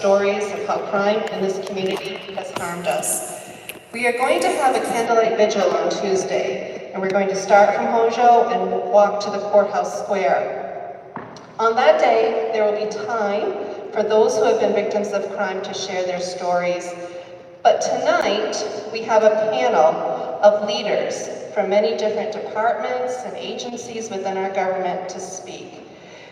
stories of how crime in this community has harmed us. We are going to have a candlelight vigil on Tuesday, and we're going to start from Hojo and walk to the courthouse square. On that day, there will be time for those who have been victims of crime to share their stories. But tonight, we have a panel of leaders from many different departments and agencies within our government to speak.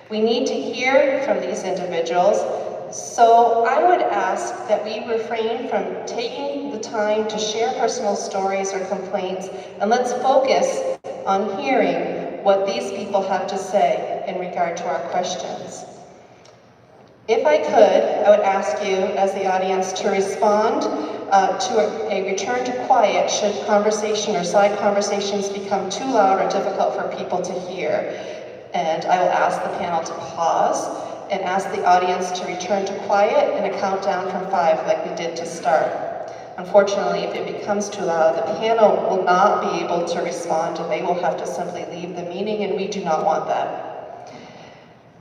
We need to hear from these individuals, so I would ask that we refrain from taking the time to share personal stories or complaints, and let's focus on hearing what these people have to say in regard to our questions. If I could, I would ask you as the audience to respond to a return to quiet should conversation or side conversations become too loud or difficult for people to hear. And I will ask the panel to pause and ask the audience to return to quiet in a countdown from 5 like we did to start. Unfortunately, if it becomes too loud, the panel will not be able to respond and they will have to simply leave the meeting, and we do not want that.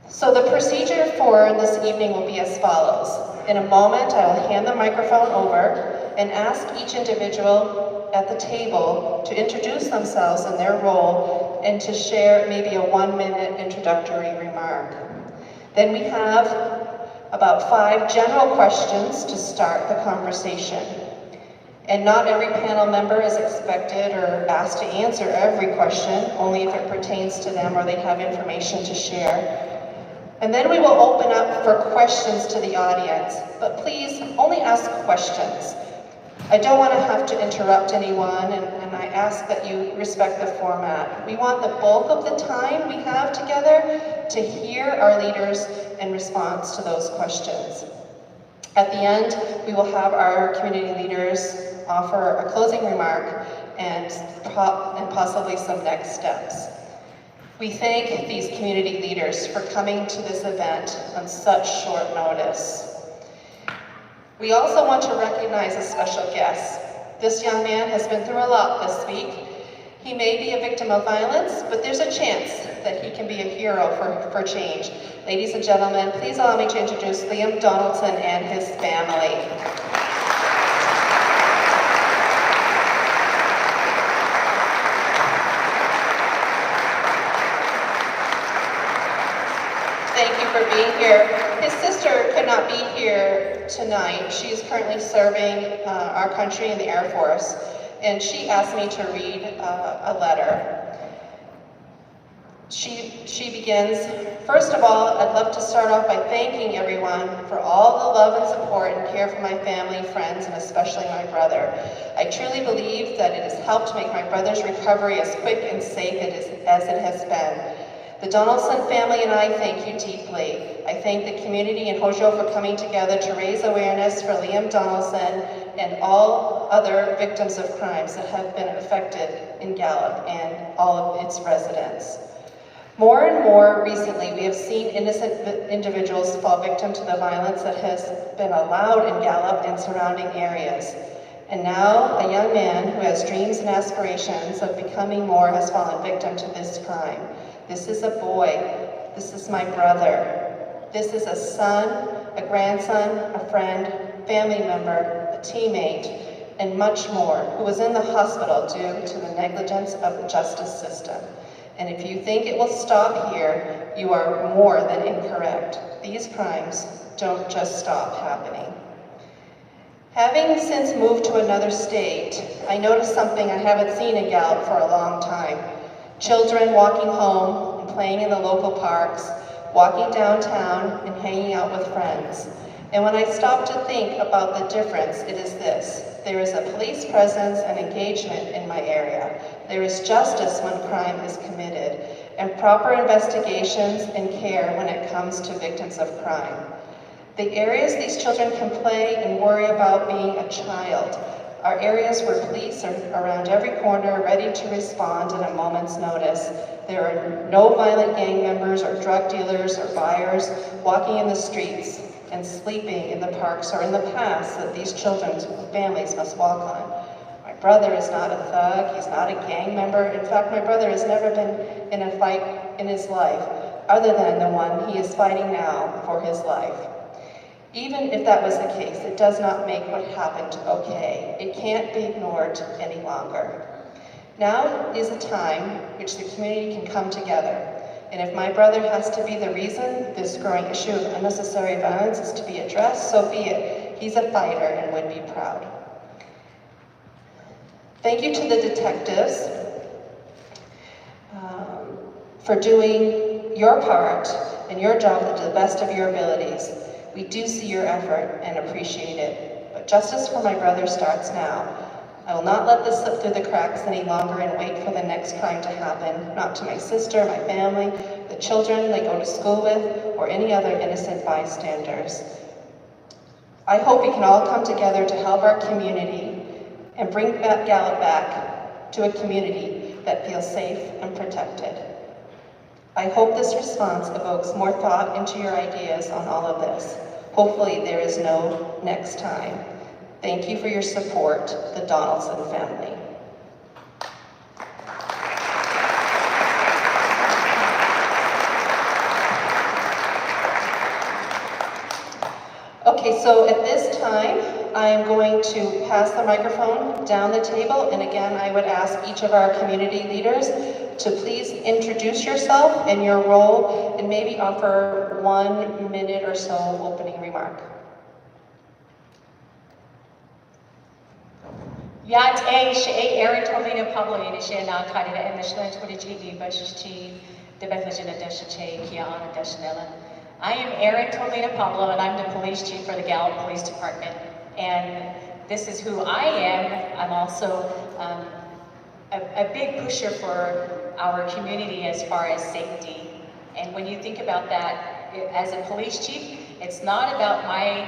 So the procedure for this evening will be as follows. In a moment, I will hand the microphone over and ask each individual at the table to introduce themselves and their role and to share maybe a 1-minute introductory remark. Then we have about 5 general questions to start the conversation. And not every panel member is expected or asked to answer every question, only if it pertains to them or they have information to share. And then we will open up for questions to the audience, but please only ask questions. I don't want to have to interrupt anyone, and I ask that you respect the format. We want the bulk of the time we have together to hear our leaders in response to those questions. At the end, we will have our community leaders offer a closing remark and possibly some next steps. We thank these community leaders for coming to this event on such short notice. We also want to recognize a special guest. This young man has been through a lot this week. He may be a victim of violence, but there's a chance that he can be a hero for change. Ladies and gentlemen, please allow me to introduce Liam Donaldson and his family. Thank you for being here. His sister could not be here tonight. She is currently serving our country in the Air Force, and she asked me to read a letter. She begins, first of all, I'd love to start off by thanking everyone for all the love and support and care for my family, friends, and especially my brother. I truly believe that it has helped make my brother's recovery as quick and safe as it has been. The Donaldson family and I thank you deeply. I thank the community in Hojo for coming together to raise awareness for Liam Donaldson and all other victims of crimes that have been affected in Gallup and all of its residents. More and more recently, we have seen innocent individuals fall victim to the violence that has been allowed in Gallup and surrounding areas. And now, a young man who has dreams and aspirations of becoming more has fallen victim to this crime. This is a boy. This is my brother. This is a son, a grandson, a friend, family member, a teammate, and much more, who was in the hospital due to the negligence of the justice system. And if you think it will stop here, you are more than incorrect. These crimes don't just stop happening. Having since moved to another state, I noticed something I haven't seen in Gallup for a long time. Children walking home and playing in the local parks, walking downtown and hanging out with friends. And when I stop to think about the difference, it is this. There is a police presence and engagement in my area. There is justice when crime is committed, and proper investigations and care when it comes to victims of crime. The areas these children can play and worry about being a child are areas where police are around every corner, ready to respond at a moment's notice. There are no violent gang members or drug dealers or buyers walking in the streets and sleeping in the parks or in the paths that these children's families must walk on. My brother is not a thug, he's not a gang member. In fact, my brother has never been in a fight in his life, other than the one he is fighting now for his life. Even if that was the case, it does not make what happened okay. It can't be ignored any longer. Now is a time which the community can come together. And if my brother has to be the reason this growing issue of unnecessary violence is to be addressed, so be it. He's a fighter and would be proud. Thank you to the detectives for doing your part and your job to the best of your abilities. We do see your effort and appreciate it. But justice for my brother starts now. I will not let this slip through the cracks any longer and wait for the next crime to happen, not to my sister, my family, the children they go to school with, or any other innocent bystanders. I hope we can all come together to help our community and bring Gallup back to a community that feels safe and protected. I hope this response evokes more thought into your ideas on all of this. Hopefully there is no next time. Thank you for your support, the Donaldson family. Okay, so at this time, I am going to pass the microphone down the table, and again, I would ask each of our community leaders to please introduce yourself and your role, and maybe offer 1 minute or so opening remark. Yat a Erin Tolina Pablo Yanisha na Kadida and the Shlan Twitty Bushishi, the Bethlehem Deshache, Kiana Deshanella. I am Erin Tolina Pablo, and I'm the police chief for the Gallup Police Department. And this is who I am. I'm also a big pusher for our community as far as safety. And when you think about that, as a police chief, it's not about my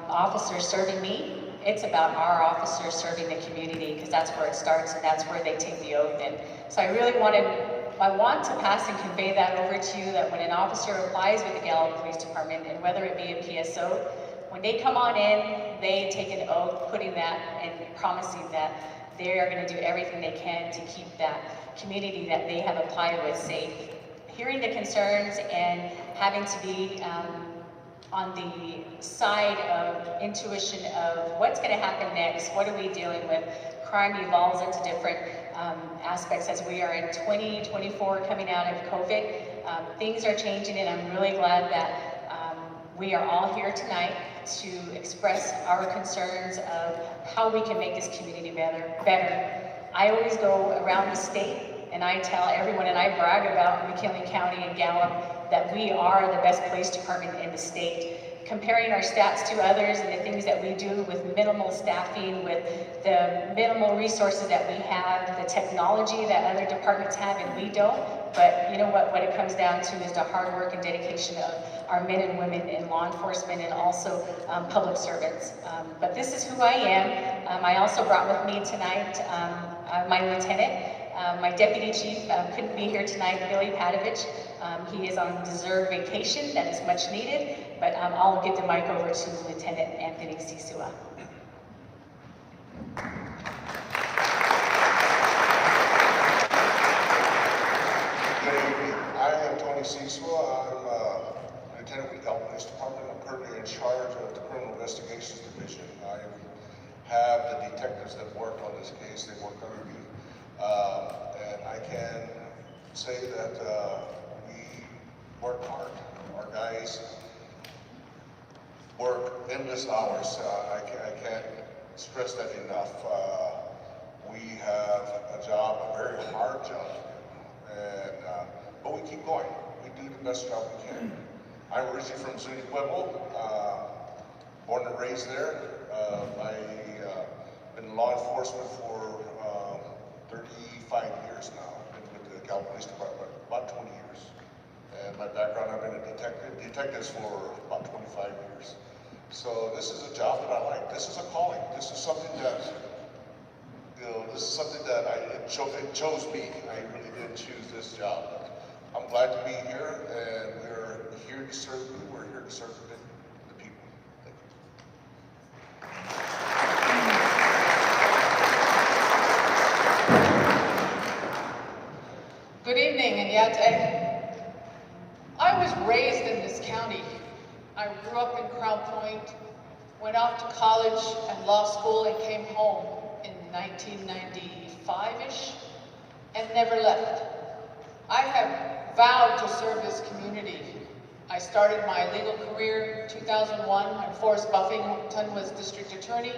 officers serving me. It's about our officers serving the community, because that's where it starts and that's where they take the oath. And so I want to pass and convey that over to you, that when an officer applies with the Gallup Police Department, and whether it be a PSO, when they come on in, they take an oath putting that and promising that they are going to do everything they can to keep that community that they have applied with safe. Hearing the concerns and having to be on the side of intuition of what's going to happen next, what are we dealing with? Crime evolves into different aspects as we are in 2024 coming out of COVID. Things are changing, and I'm really glad that we are all here tonight to express our concerns of how we can make this community better. I always go around the state and I tell everyone, and I brag about McKinley County and Gallup, that we are the best police department in the state. Comparing our stats to others and the things that we do with minimal staffing, with the minimal resources that we have, the technology that other departments have and we don't. But you know what it comes down to is the hard work and dedication of our men and women in law enforcement and also public servants. But this is who I am. I also brought with me tonight my lieutenant. My deputy chief couldn't be here tonight, Billy Padovich. He is on deserved vacation, that is much needed, but I'll give the mic over to Lieutenant Anthony Sisua. Good evening. I am Tony Sisua. I'm a lieutenant with the Gallup Police Department. I'm currently in charge of the Criminal Investigations Division. I have the detectives that work on this case. They work under me. And I can say that we work hard. Our guys work endless hours. I can't stress that enough. We have a job, a very hard job, and but we keep going. We do the best job we can. I'm originally from Zuni Pueblo, born and raised there. I've been in law enforcement for 35 years now. I've been with the Gallup Police Department about 20 years. And my background, I've been a detective for about 25 years. So this is a job that I like. This is a calling. This is something that, this is something that it chose me. I really didn't choose this job. I'm glad to be here, and we're here to serve you. We're here to serve the people. Thank you. Good evening, and yet I was raised in this county. I grew up in Crown Point, went off to college and law school and came home in 1995-ish and never left. I have vowed to serve this community. I started my legal career in 2001 when Forrest Buffington was district attorney.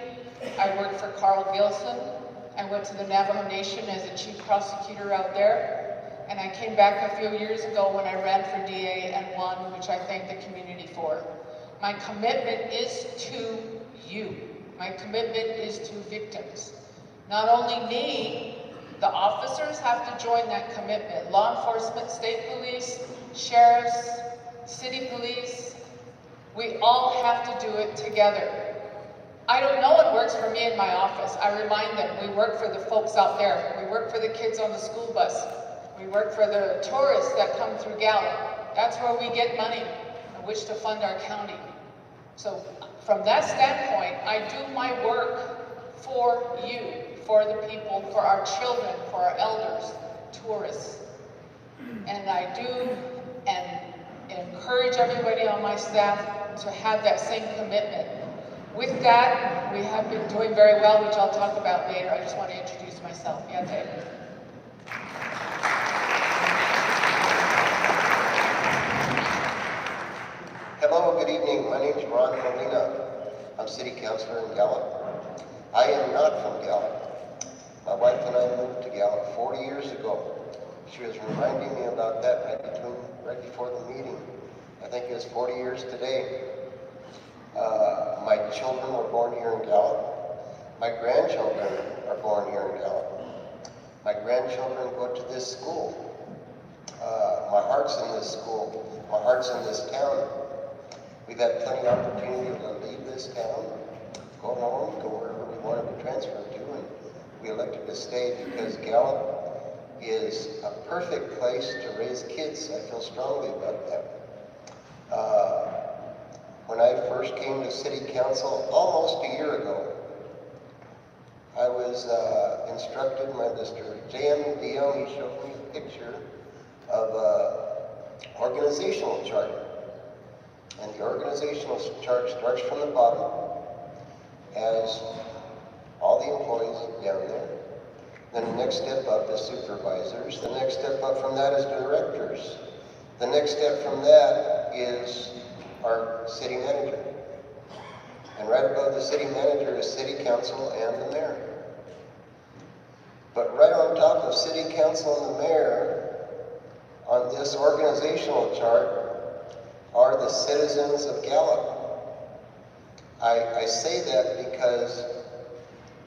I worked for Carl Gilson. I went to the Navajo Nation as a chief prosecutor out there. And I came back a few years ago when I ran for DA and won, which I thank the community for. My commitment is to you. My commitment is to victims. Not only me, the officers have to join that commitment. Law enforcement, state police, sheriffs, city police, we all have to do it together. No one works for me in my office. I remind them, we work for the folks out there. We work for the kids on the school bus. We work for the tourists that come through Gallup. That's where we get money in which to fund our county. So from that standpoint, I do my work for you, for the people, for our children, for our elders, tourists. And I do and encourage everybody on my staff to have that same commitment. With that, we have been doing very well, which I'll talk about later. I just want to introduce myself. Yeah, David. Hello, good evening. My name is Ron Molina. I'm city councilor in Gallup. I am not from Gallup. My wife and I moved to Gallup 40 years ago. She was reminding me about that right before the meeting. I think it was 40 years today. My children were born here in Gallup. My grandchildren are born here in Gallup. My grandchildren go to this school. My heart's in this school. My heart's in this town. We've had plenty of opportunity to leave this town, go home, go wherever we wanted to transfer to, and we elected to stay because Gallup is a perfect place to raise kids. I feel strongly about that. When I first came to city council almost a year ago, I was instructed by Mr. J.M. Dio. He showed me a picture of organizational chart. And the organizational chart starts from the bottom, has all the employees down there. Then the next step up is supervisors. The next step up from that is directors. The next step from that is our city manager. And right above the city manager is city council and the mayor. But right on top of city council and the mayor, on this organizational chart, are the citizens of Gallup. I say that because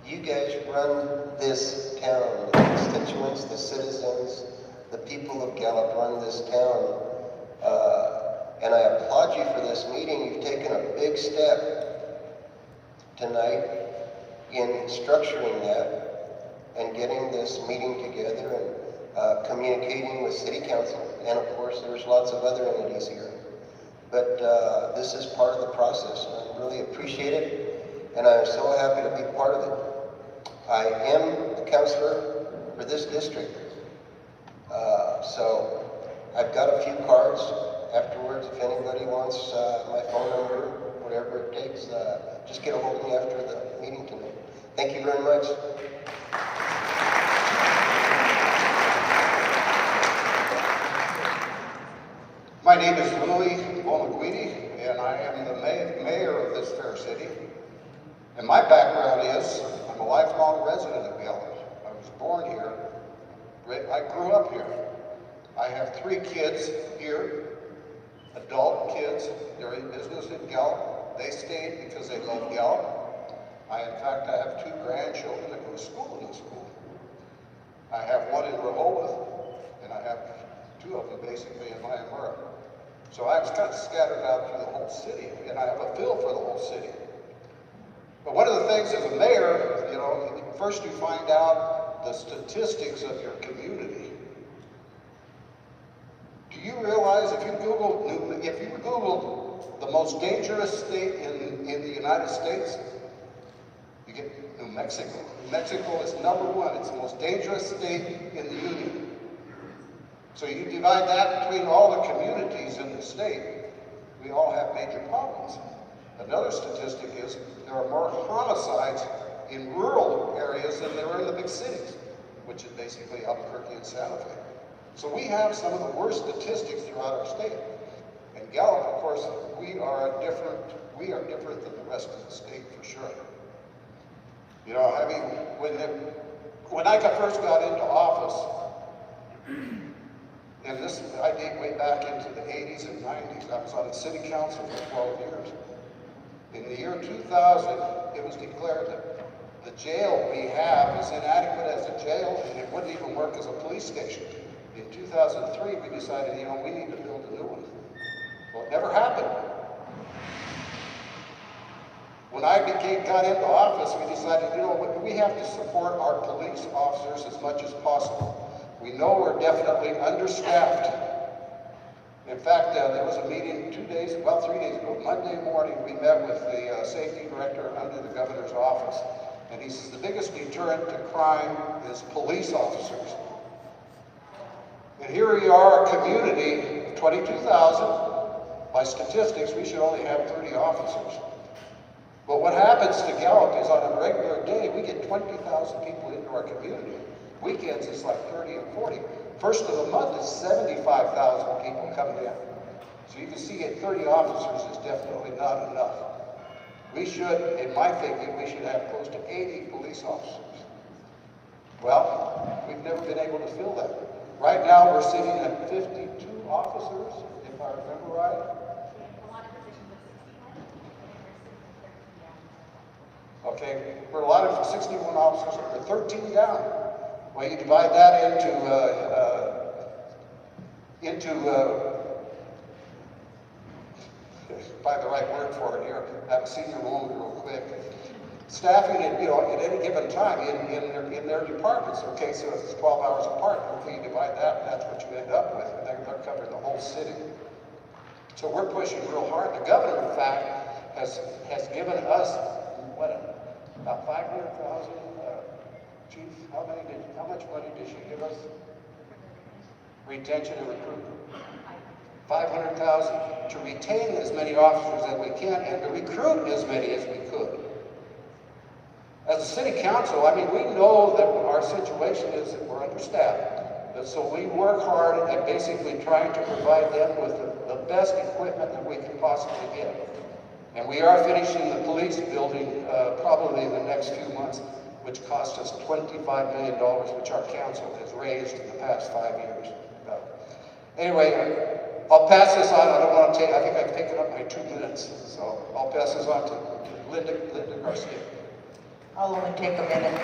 you guys run this town. The constituents, the citizens, the people of Gallup run this town. And I applaud you for this meeting. You've taken a big step tonight in structuring that and getting this meeting together and communicating with City Council. And of course, there's lots of other entities here. But this is part of the process. And I really appreciate it. And I'm so happy to be part of it. I am the councilor for this district. So I've got a few cards. Afterwards, if anybody wants my phone number, whatever it takes, just get a hold of me after the meeting tonight. Thank you very much. My name is Louis Bonaguidi, and I am the mayor of this fair city. And my background is, I'm a lifelong resident of Gallup. I was born here. I grew up here. I have 3 kids here, adult kids. They're in business in Gallup. They stayed because they love Gallup. In fact, I have 2 grandchildren that go to school in the school. I have 1 in Rehoboth, and I have 2 of them basically in Mayamura. So I was kind of scattered out through the whole city, and I have a feel for the whole city. But one of the things as a mayor, you know, first you find out the statistics of your community. Do you realize if you Google the most dangerous state in the United States, you get New Mexico. New Mexico is #1. It's the most dangerous state in the Union. So you divide that between all the communities in the state, we all have major problems. Another statistic is there are more homicides in rural areas than there are in the big cities, which is basically Albuquerque and Santa Fe. So we have some of the worst statistics throughout our state. And Gallup, of course, we are different than the rest of the state for sure. You know, I mean, when I first got into office, and this, I date way back into the 80s and 90s. I was on the city council for 12 years. In the year 2000, it was declared that the jail we have is inadequate as a jail, and it wouldn't even work as a police station. In 2003, we decided, you know, we need to build a new one. Well, it never happened. When I got into office, we decided, you know, we have to support our police officers as much as possible. We know we're definitely understaffed. In fact, there was a meeting 3 days ago, Monday morning, we met with the safety director under the governor's office. And he says the biggest deterrent to crime is police officers. And here we are, a community of 22,000. By statistics, we should only have 30 officers. But what happens to Gallup is on a regular day, we get 20,000 people into our community. Weekends, it's like 30 and 40. First of the month is 75,000 people coming in. So you can see at 30 officers is definitely not enough. We should, in my thinking, we should have close to 80 police officers. Well, we've never been able to fill that. Right now, we're sitting at 52 officers, if I remember right. Okay, we're allotted for 61 officers, we're 13 down. Well, you divide that find the right word for it here, have a senior moment real quick. Staffing at, you know, at any given time in their departments, okay, so it's 12 hours apart, okay, you divide that, and that's what you end up with, and they're covering the whole city. So we're pushing real hard. The governor, in fact, has given us, about 500,000, Chief, how much money did she give us? Retention and recruitment. 500,000 to retain as many officers as we can and to recruit as many as we could. As a city council, I mean, we know that our situation is that we're understaffed. And so we work hard at basically trying to provide them with the best equipment that we can possibly get. And we are finishing the police building probably in the next few months, which cost us $25 million, which our council has raised in the past 5 years. Anyway, I'll pass this on. I don't want to take, I think I've taken up my 2 minutes. So I'll pass this on to Linda Garcia. I'll only take a minute.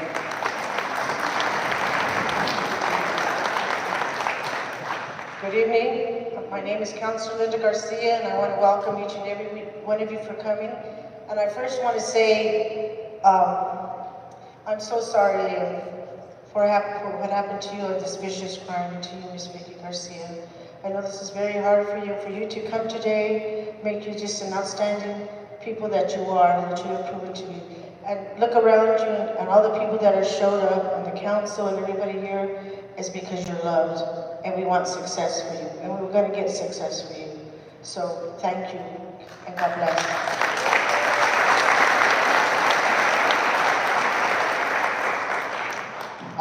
Good evening. My name is Councilor Linda Garcia, and I want to welcome each and every one of you for coming. And I first want to say, I'm so sorry for what happened to you of this vicious crime to you, Ms. Vicky Garcia. I know this is very hard for you to come today, make you just an outstanding people that you are, that you have proven to be. And look around you and all the people that are showed up and the council and everybody here is because you're loved and we want success for you and we're going to get success for you. So thank you and God bless.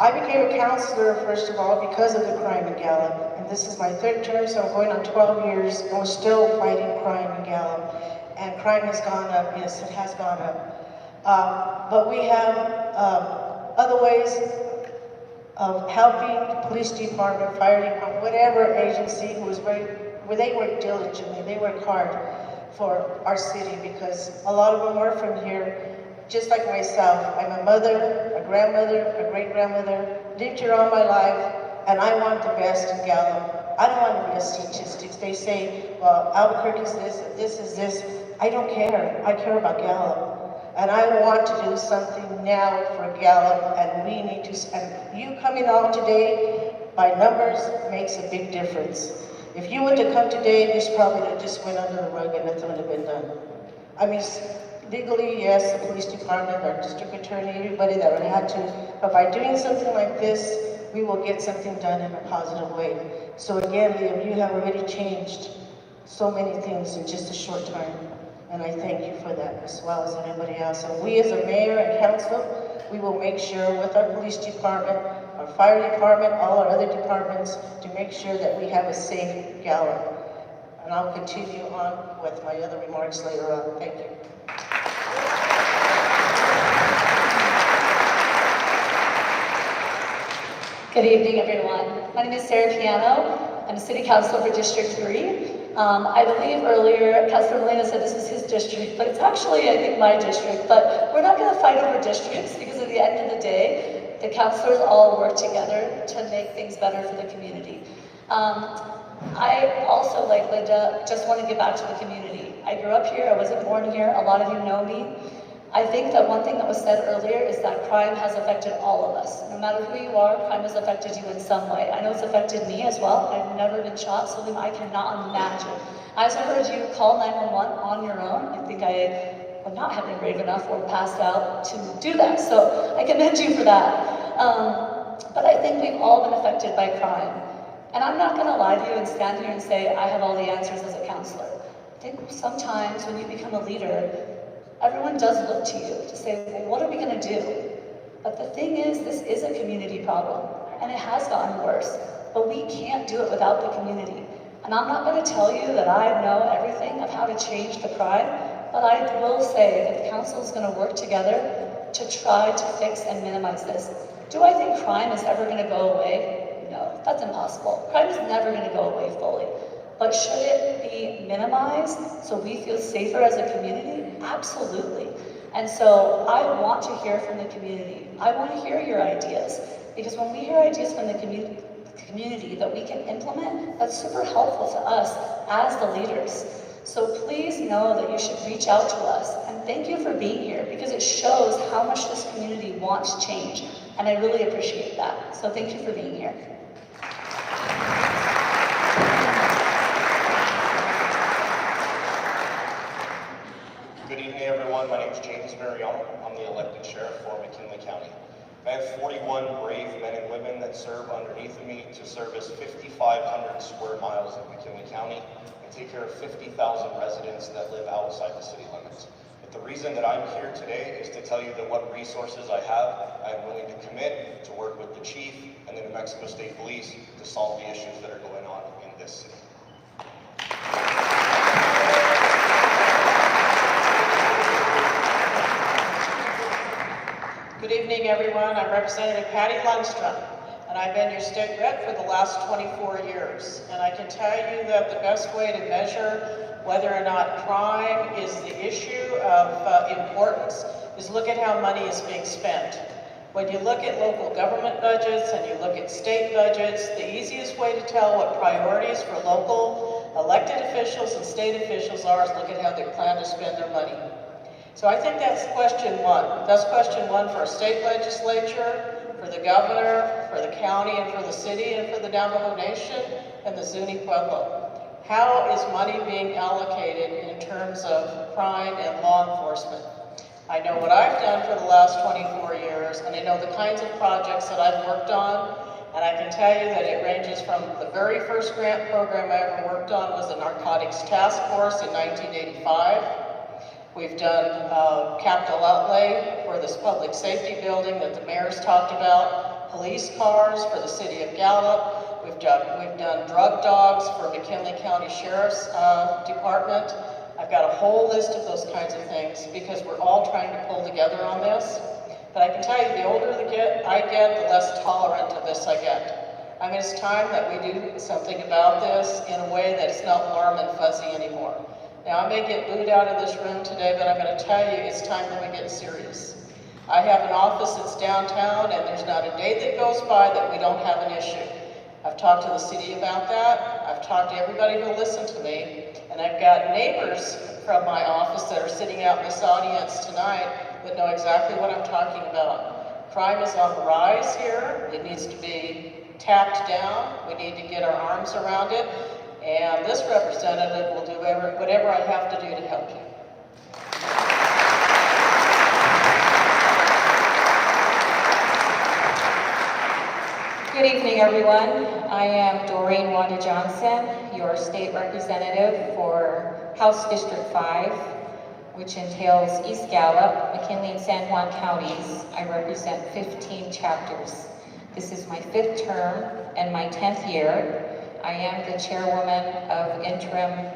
I became a counselor, first of all, because of the crime in Gallup. And this is my 3rd term, so I'm going on 12 years, and we're still fighting crime in Gallup. And crime has gone up, yes, it has gone up. But we have other ways of helping the police department, fire department, whatever agency where they work diligently, they work hard for our city because a lot of them are from here. Just like myself, I'm a mother, a grandmother, a great-grandmother, lived here all my life, and I want the best in Gallup. I don't want to be a statistics. They say, well, Albuquerque is this is this. I don't care. I care about Gallup. And I want to do something now for Gallup, and we need to, and you coming out today by numbers makes a big difference. If you were to come today, this probably would have just went under the rug and nothing would have been done. I mean, legally, yes, the police department, our district attorney, everybody that would have to, but by doing something like this, we will get something done in a positive way. So again, Liam, you have already changed so many things in just a short time. And I thank you for that as well as anybody else. And we as a mayor and council, we will make sure with our police department, our fire department, all our other departments, to make sure that we have a safe Gallup. And I'll continue on with my other remarks later on. Thank you. Good evening, everyone. My name is Sarah Piano. I'm City Council for District 3. I believe earlier Councilor Molina said this was his district, but it's actually, I think, my district. But we're not going to fight over districts because at the end of the day, the councilors all work together to make things better for the community. I also, like Linda, just want to give back to the community. I grew up here, I wasn't born here, a lot of you know me. I think that one thing that was said earlier is that crime has affected all of us. No matter who you are, crime has affected you in some way. I know it's affected me as well. I've never been shot, so I cannot imagine. As I heard you call 911 on your own, I think I would not have been brave enough or passed out to do that. So I commend you for that. But I think we've all been affected by crime. And I'm not gonna lie to you and stand here and say I have all the answers as a counselor. I think sometimes when you become a leader, everyone does look to you to say, well, what are we going to do? But the thing is, this is a community problem, and it has gotten worse. But we can't do it without the community. And I'm not going to tell you that I know everything of how to change the crime, but I will say that the council is going to work together to try to fix and minimize this. Do I think crime is ever going to go away? No, that's impossible. Crime is never going to go away fully. But should it be minimized so we feel safer as a community? Absolutely. And so I want to hear from the community. I want to hear your ideas. Because when we hear ideas from the community that we can implement, that's super helpful to us as the leaders. So please know that you should reach out to us. And thank you for being here because it shows how much this community wants change. And I really appreciate that. So thank you for being here. Good evening, everyone. My name is James Marion. I'm the elected sheriff for McKinley County. I have 41 brave men and women that serve underneath of me to service 5,500 square miles of McKinley County and take care of 50,000 residents that live outside the city limits. But the reason that I'm here today is to tell you that what resources I have, I am willing to commit to work with the chief and the New Mexico State Police to solve the issues that are going on in this city. Good evening, everyone. I'm Representative Patty Lundstrom, and I've been your state rep for the last 24 years. And I can tell you that the best way to measure whether or not crime is the issue of importance is look at how money is being spent. When you look at local government budgets and you look at state budgets, the easiest way to tell what priorities for local elected officials and state officials are is look at how they plan to spend their money. So I think that's question one. That's question one for a state legislature, for the governor, for the county, and for the city, and for the Navajo Nation, and the Zuni Pueblo. How is money being allocated in terms of crime and law enforcement? I know what I've done for the last 24 years, and I know the kinds of projects that I've worked on, and I can tell you that it ranges from the very first grant program I ever worked on was the Narcotics Task Force in 1985. We've done capital outlay for this public safety building that the mayor's talked about, police cars for the city of Gallup. We've done drug dogs for McKinley County Sheriff's Department. I've got a whole list of those kinds of things because we're all trying to pull together on this. But I can tell you, the older I get, the less tolerant of this I get. I mean, it's time that we do something about this in a way that it's not warm and fuzzy anymore. Now, I may get booed out of this room today, but I'm going to tell you it's time that we get serious. I have an office that's downtown, and there's not a day that goes by that we don't have an issue. I've talked to the city about that. I've talked to everybody who listened to me, and I've got neighbors from my office that are sitting out in this audience tonight that know exactly what I'm talking about. Crime is on the rise here. It needs to be tapped down. We need to get our arms around it. And this representative will do whatever I have to do to help you. Good evening, everyone. I am Doreen Wanda Johnson, your state representative for House District 5. which entails East Gallup, McKinley, and San Juan counties. I represent 15 chapters. This is my 5th term and my 10th year. I am the chairwoman of Interim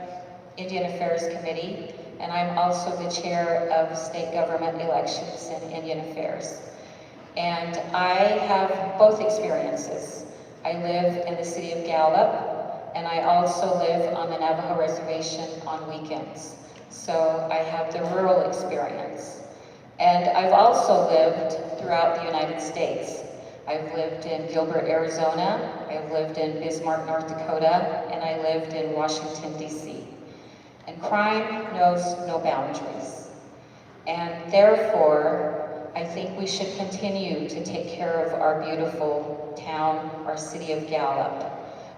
Indian Affairs Committee, and I'm also the chair of state government elections and Indian Affairs. And I have both experiences. I live in the city of Gallup, and I also live on the Navajo Reservation on weekends. So I have the rural experience. And I've also lived throughout the United States. I've lived in Gilbert, Arizona, I've lived in Bismarck, North Dakota, and I lived in Washington, D.C. And crime knows no boundaries. And therefore, I think we should continue to take care of our beautiful town, our city of Gallup.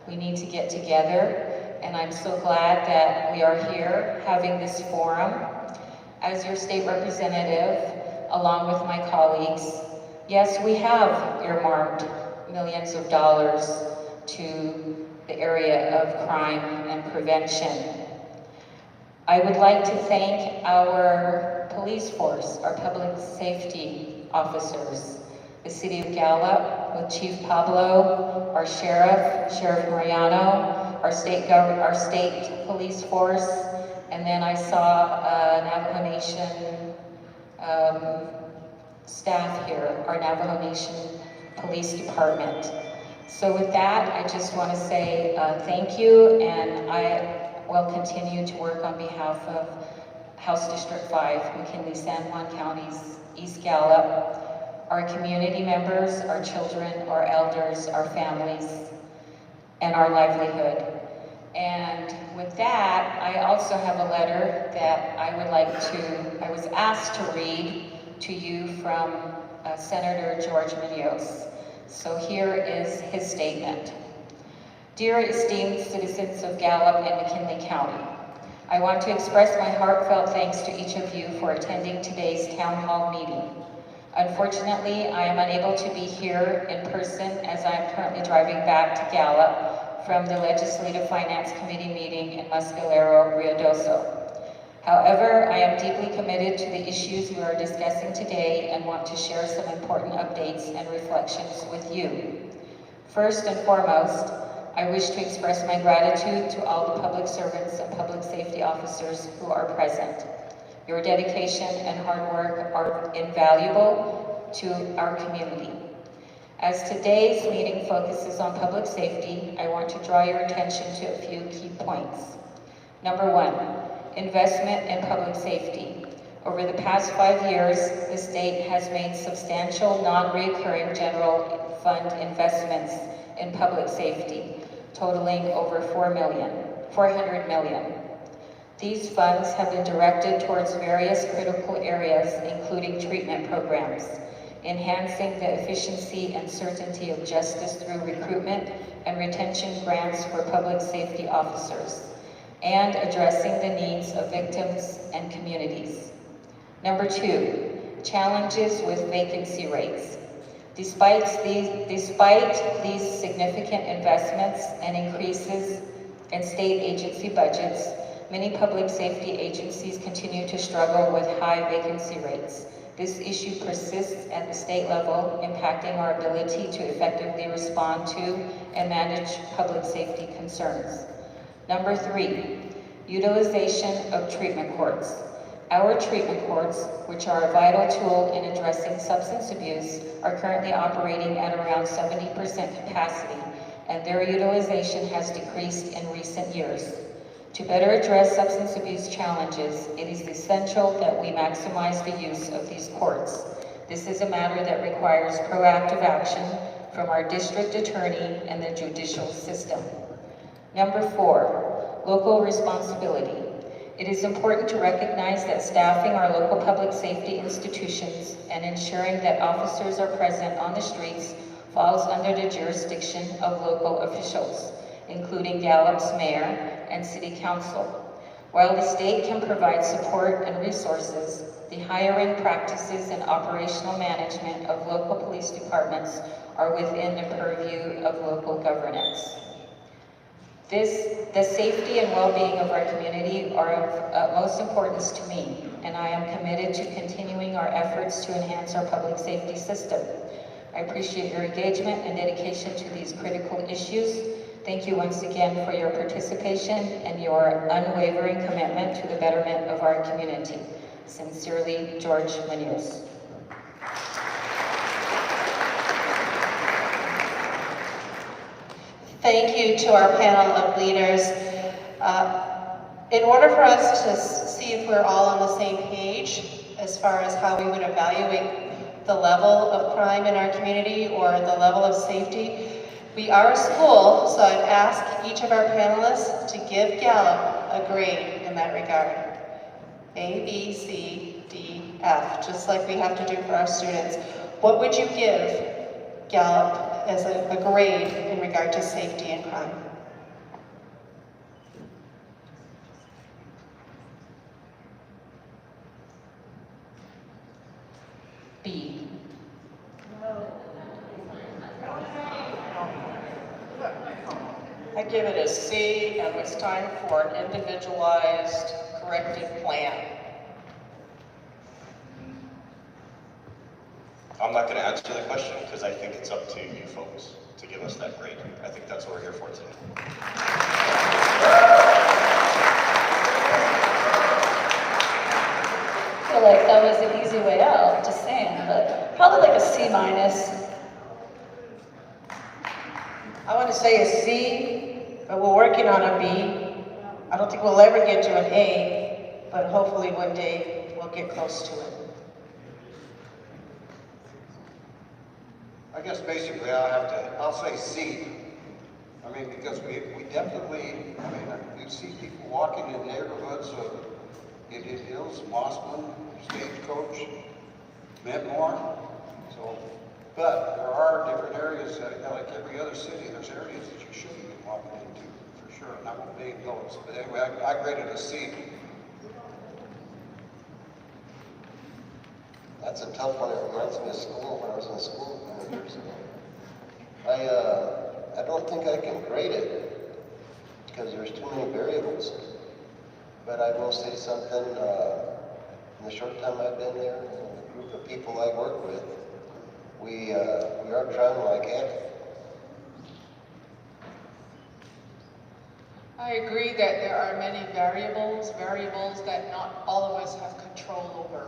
We need to get together, and I'm so glad that we are here having this forum. As your state representative, along with my colleagues, yes, we have earmarked millions of dollars to the area of crime and prevention. I would like to thank our police force, our public safety officers, the City of Gallup with Chief Pablo, our Sheriff Mariano, our state police force, and then I saw Navajo Nation staff here, our Navajo Nation Police Department. So with that, I just want to say thank you, and I will continue to work on behalf of House District 5, McKinley, San Juan counties, East Gallup, our community members, our children, our elders, our families, and our livelihood. And with that, I also have a letter that I was asked to read to you from Senator George Munoz. So here is his statement. Dear esteemed citizens of Gallup and McKinley County, I want to express my heartfelt thanks to each of you for attending today's town hall meeting. Unfortunately, I am unable to be here in person as I am currently driving back to Gallup from the Legislative Finance Committee meeting in Mescalero, Ruidoso. However, I am deeply committed to the issues we are discussing today and want to share some important updates and reflections with you. First and foremost, I wish to express my gratitude to all the public servants and public safety officers who are present. Your dedication and hard work are invaluable to our community. As today's meeting focuses on public safety, I want to draw your attention to a few key points. Number 1, investment in public safety. Over the past 5 years, the state has made substantial non-recurring general fund investments in public safety, totaling over $400 million. These funds have been directed towards various critical areas, including treatment programs, enhancing the efficiency and certainty of justice through recruitment and retention grants for public safety officers, and addressing the needs of victims and communities. Number 2, challenges with vacancy rates. Despite these significant investments and increases in state agency budgets, many public safety agencies continue to struggle with high vacancy rates. This issue persists at the state level, impacting our ability to effectively respond to and manage public safety concerns. Number 3, utilization of treatment courts. Our treatment courts, which are a vital tool in addressing substance abuse, are currently operating at around 70% capacity, and their utilization has decreased in recent years. To better address substance abuse challenges, it is essential that we maximize the use of these courts. This is a matter that requires proactive action from our district attorney and the judicial system. Number 4, local responsibility. It is important to recognize that staffing our local public safety institutions and ensuring that officers are present on the streets falls under the jurisdiction of local officials, including Gallup's mayor and city council. While the state can provide support and resources, the hiring practices and operational management of local police departments are within the purview of local governance. The safety and well-being of our community are of utmost importance to me, and I am committed to continuing our efforts to enhance our public safety system. I appreciate your engagement and dedication to these critical issues. Thank you once again for your participation and your unwavering commitment to the betterment of our community. Sincerely, George Munoz. Thank you to our panel of leaders. In order for us to see if we're all on the same page as far as how we would evaluate the level of crime in our community or the level of safety, we are a school, so I'd ask each of our panelists to give Gallup a grade in that regard. A, B, C, D, F, just like we have to do for our students. What would you give Gallup as a grade in regard to safety and crime? B. I give it a C, and it's time for an individualized corrective plan. I'm not going to answer the question because I think it's up to you folks to give us that grade. I think that's what we're here for today. I feel like that was an easy way out, just saying, but probably like a C minus. I want to say a C, but we're working on a B. I don't think we'll ever get to an A, but hopefully one day we'll get close to it. I guess basically I'll say C. I mean, because we definitely, I mean, we see people walking in neighborhoods of Indian Hills, Mossman, Stagecoach, Meadmore. So, but there are different areas that, like every other city, there's areas that you shouldn't be walking into, for sure. And I won't name those, but anyway, I graded a C. That's a tough one. It reminds me of school when I was in school many years ago. I don't think I can grade it because there's too many variables. But I will say something, in the short time I've been there, and the group of people I work with, we are trying like heck. I agree that there are many variables that not all of us have control over.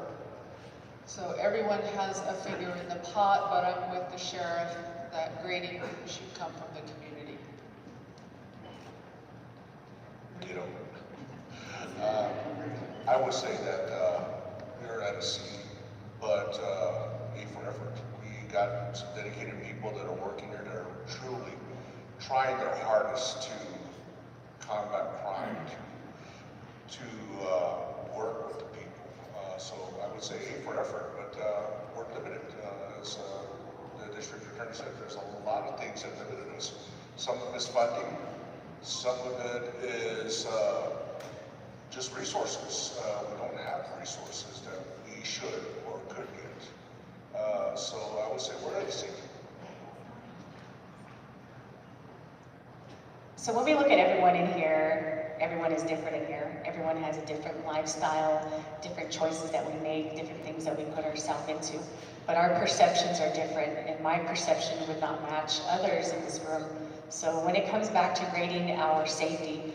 So everyone has a figure in the pot, but I'm with the sheriff that grading should come from the community. You know, I would say that we're at a C, but A for effort. We got some dedicated people that are working there that are truly trying their hardest to combat crime, to work with the people. So I would say A for effort, but we're limited. As the district attorney said, there's a lot of things that limited us. Some of it is funding, some of it is just resources. We don't have resources that we should or could get. So I would say we're at a C. So when we look at everyone in here, everyone is different in here. Everyone has a different lifestyle, different choices that we make, different things that we put ourselves into. But our perceptions are different, and my perception would not match others in this room. So when it comes back to grading our safety,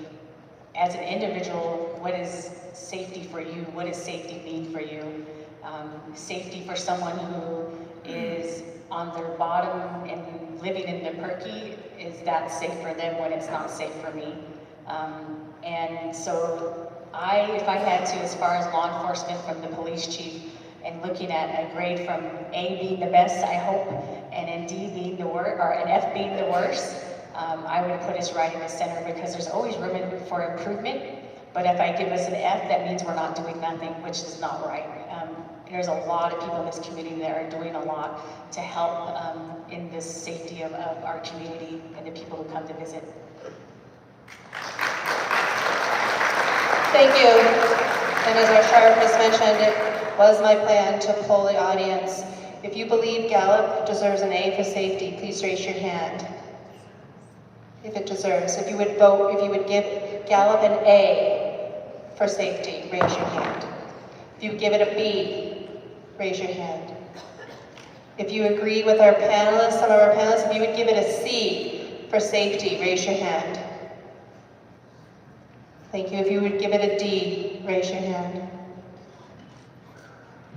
as an individual, what is safety for you? What does safety mean for you? Safety for someone who is on their bottom and living in the perky, is that safe for them when it's not safe for me? And so if I had to, as far as law enforcement from the police chief, and looking at a grade from A being the best, I hope, and then D being the worst, or an F being the worst, I would put us right in the center because there's always room for improvement. But if I give us an F, that means we're not doing nothing, which is not right. There's a lot of people in this community that are doing a lot to help in this safety of our community and the people who come to visit. Thank you. And as our sheriff has mentioned, it was my plan to poll the audience. If you believe Gallup deserves an A for safety, please raise your hand. If it deserves, if you would vote, if you would give Gallup an A for safety, raise your hand. If you give it a B, raise your hand. If you agree with our panelists, some of our panelists, if you would give it a C for safety, raise your hand. Thank you. If you would give it a D, raise your hand.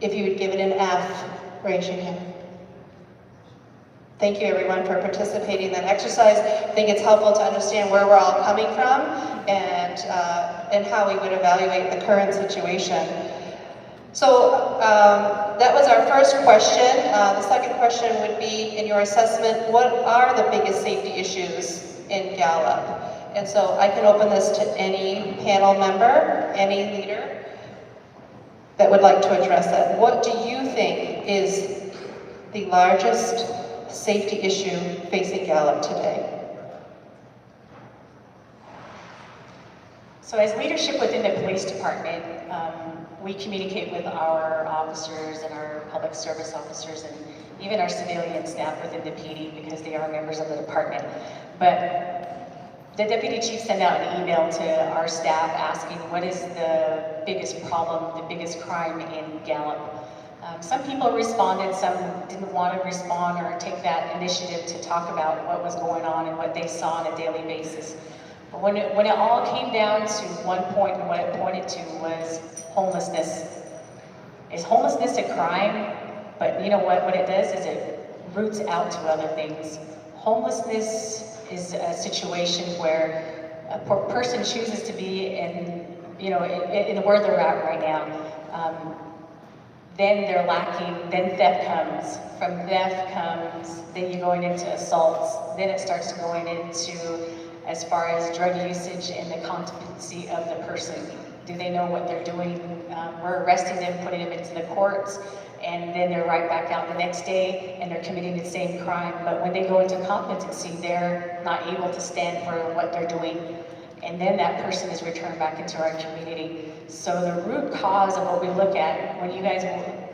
If you would give it an F, raise your hand. Thank you everyone for participating in that exercise. I think it's helpful to understand where we're all coming from and how we would evaluate the current situation. So that was our first question. The second question would be, in your assessment, what are the biggest safety issues in Gallup? And so I can open this to any panel member, any leader that would like to address that. What do you think is the largest safety issue facing Gallup today? So as leadership within the police department, we communicate with our officers and our public service officers and even our civilian staff within the PD because they are members of the department. But the deputy chief sent out an email to our staff asking what is the biggest problem, the biggest crime in Gallup. Some people responded, some didn't want to respond or take that initiative to talk about what was going on and what they saw on a daily basis. But when it all came down to one point, and what it pointed to was homelessness. Is homelessness a crime? But you know what it does is it roots out to other things. Homelessness is a situation where a person chooses to be in where they're at right now. Then they're lacking, then theft comes. From theft comes, then you're going into assaults. Then it starts going into, as far as drug usage and the competency of the person. Do they know what they're doing? We're arresting them, putting them into the courts, and then they're right back out the next day and they're committing the same crime. But when they go into competency, they're not able to stand for what they're doing. And then that person is returned back into our community. So the root cause of what we look at, when you guys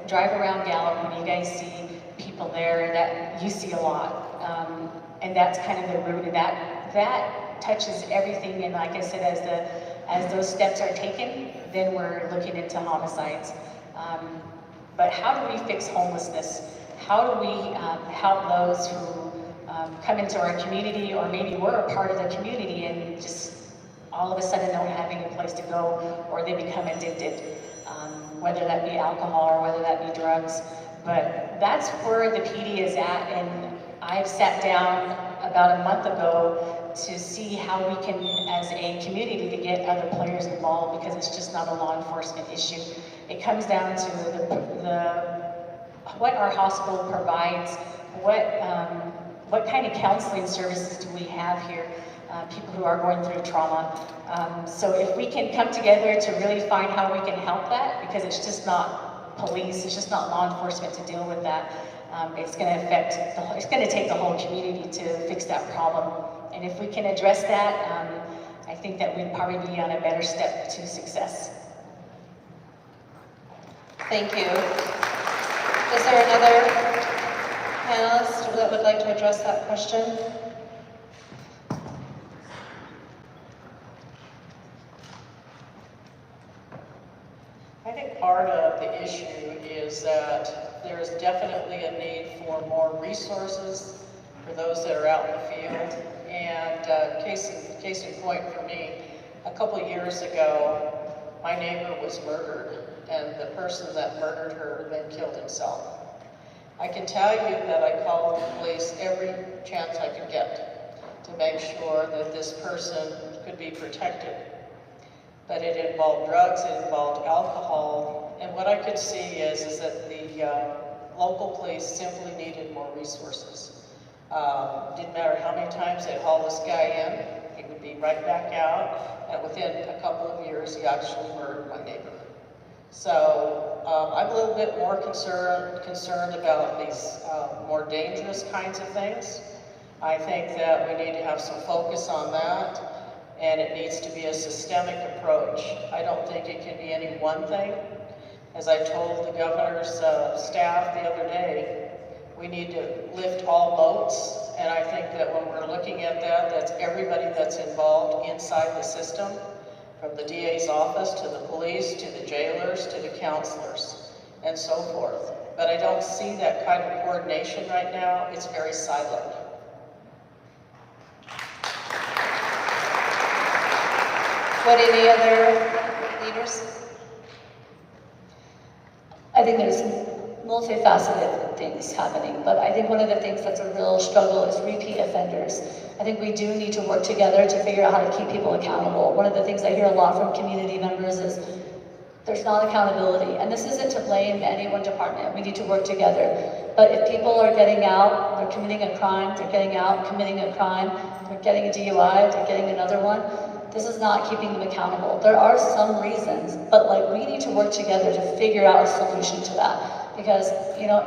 drive around Gallup, when you guys see people there, that you see a lot. And that's kind of the root of that touches everything. And like I said, as those steps are taken, then we're looking into homicides. But how do we fix homelessness? How do we help those who come into our community, or maybe we're a part of the community and just all of a sudden don't have any place to go, or they become addicted, whether that be alcohol or whether that be drugs. But that's where the PD is at, and I've sat down about a month ago to see how we can, as a community, to get other players involved, because it's just not a law enforcement issue. It comes down to what our hospital provides, what kind of counseling services do we have here, people who are going through trauma. So if we can come together to really find how we can help that, because it's just not police, it's just not law enforcement to deal with that. It's going to affect, it's going to take the whole community to fix that problem. And if we can address that, I think that we'd probably be on a better step to success. Thank you. Is there another panelist that would like to address that question? I think part of the issue is that there is definitely a need for more resources for those that are out in the field. And case in point for me, a couple years ago, my neighbor was murdered, and the person that murdered her then killed himself. I can tell you that I called the police every chance I could get to make sure that this person could be protected. But it involved drugs, it involved alcohol, and what I could see is that the local police simply needed more resources. Didn't matter how many times they'd haul this guy in, he would be right back out, and within a couple of years, he actually murdered my neighbor. So I'm a little bit more concerned about these more dangerous kinds of things. I think that we need to have some focus on that, and it needs to be a systemic approach. I don't think it can be any one thing. As I told the governor's staff the other day, we need to lift all boats, and I think that when we're looking at that, that's everybody that's involved inside the system. from the DA's office to the police, to the jailers, to the counselors, and so forth. But I don't see that kind of coordination right now. It's very siloed. Would any other leaders? I think there's multifaceted things happening, but I think one of the things that's a real struggle is repeat offenders. I think we do need to work together to figure out how to keep people accountable. One of the things I hear a lot from community members is there's not accountability, and this isn't to blame any one department. We need to work together. But if people are getting out, they're committing a crime, they're getting out, committing a crime, they're getting a DUI, they're getting another one, this is not keeping them accountable. There are some reasons, but like we need to work together to figure out a solution to that. Because, you know,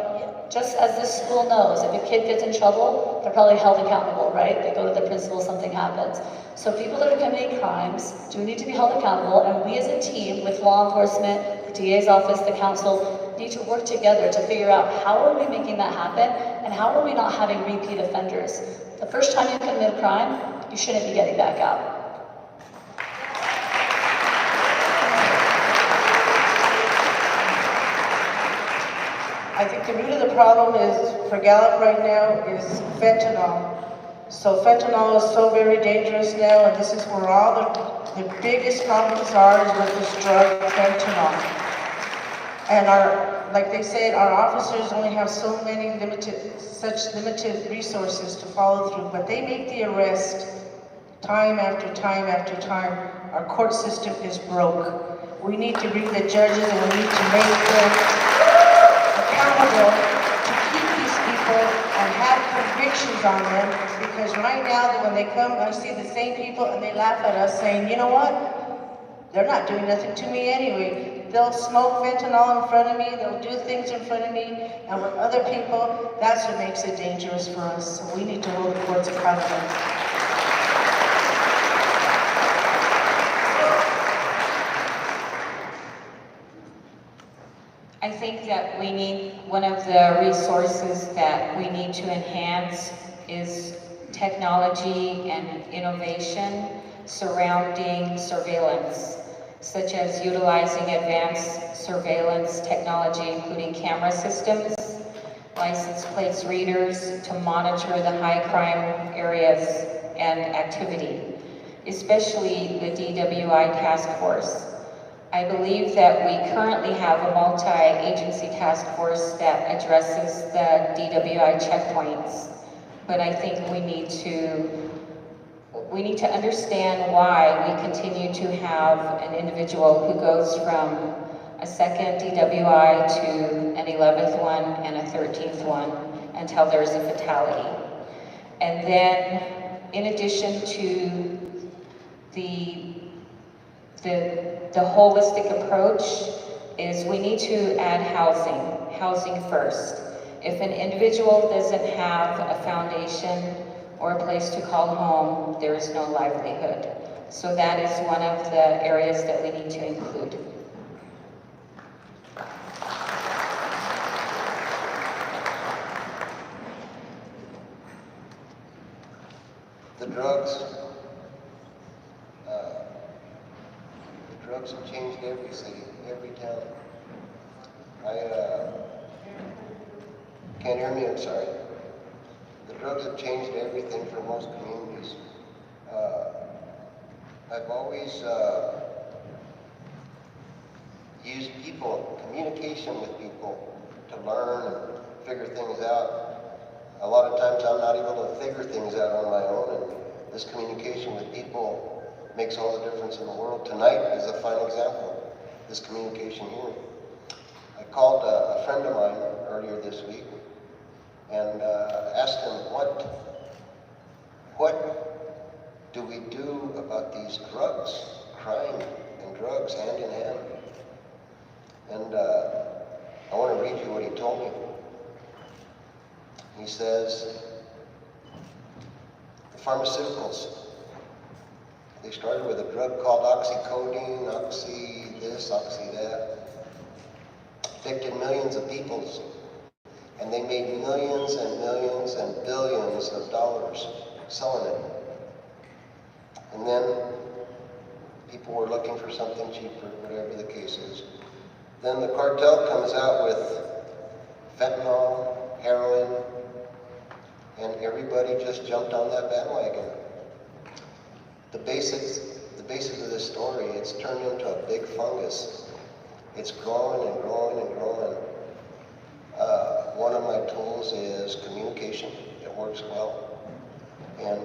just as this school knows, if a kid gets in trouble, they're probably held accountable, right? They go to the principal, something happens. So people that are committing crimes do need to be held accountable, and we as a team with law enforcement, the DA's office, the council, need to work together to figure out how are we making that happen, and how are we not having repeat offenders. The first time you commit a crime, you shouldn't be getting back out. I think the root of the problem is, for Gallup right now, is fentanyl. So fentanyl is so very dangerous now, and this is where all the biggest problems are, is with this drug, fentanyl. And like they said, our officers only have so many such limited resources to follow through, but they make the arrest time after time after time. Our court system is broke. We need to bring the judges, and we need to make them accountable to keep these people and have convictions on them, because right now when they come, I see the same people and they laugh at us saying, you know what, they're not doing nothing to me anyway. They'll smoke fentanyl in front of me, they'll do things in front of me, and with other people, that's what makes it dangerous for us. So we need to hold the courts accountable. I think that we need, one of the resources that we need to enhance is technology and innovation surrounding surveillance, such as utilizing advanced surveillance technology, including camera systems, license plates readers to monitor the high crime areas and activity, especially the DWI task force. I believe that we currently have a multi-agency task force that addresses the DWI checkpoints, but I think we need to understand why we continue to have an individual who goes from a second DWI to an 11th one and a 13th one until there's a fatality. And then, in addition to the holistic approach, is we need to add housing first. If an individual doesn't have a foundation or a place to call home, there is no livelihood. So that is one of the areas that we need to include. The drugs have changed every city, every town. Can't hear me, I'm sorry. The drugs have changed everything for most communities. I've always used people, communication with people, to learn and figure things out. A lot of times I'm not able to figure things out on my own, and this communication with people makes all the difference in the world. Tonight is a fine example, this communication here. I called a friend of mine earlier this week and asked him, what do we do about these drugs, crime and drugs hand in hand? And I want to read you what he told me. He says, the pharmaceuticals, they started with a drug called oxycodone, oxy this, oxy that. Addicted millions of people, and they made millions and millions and billions of dollars selling it. And then people were looking for something cheaper, whatever the case is. Then the cartel comes out with fentanyl, heroin, and everybody just jumped on that bandwagon. The basis of this story, it's turned into a big fungus. It's growing and growing and growing. One of my tools is communication. It works well. And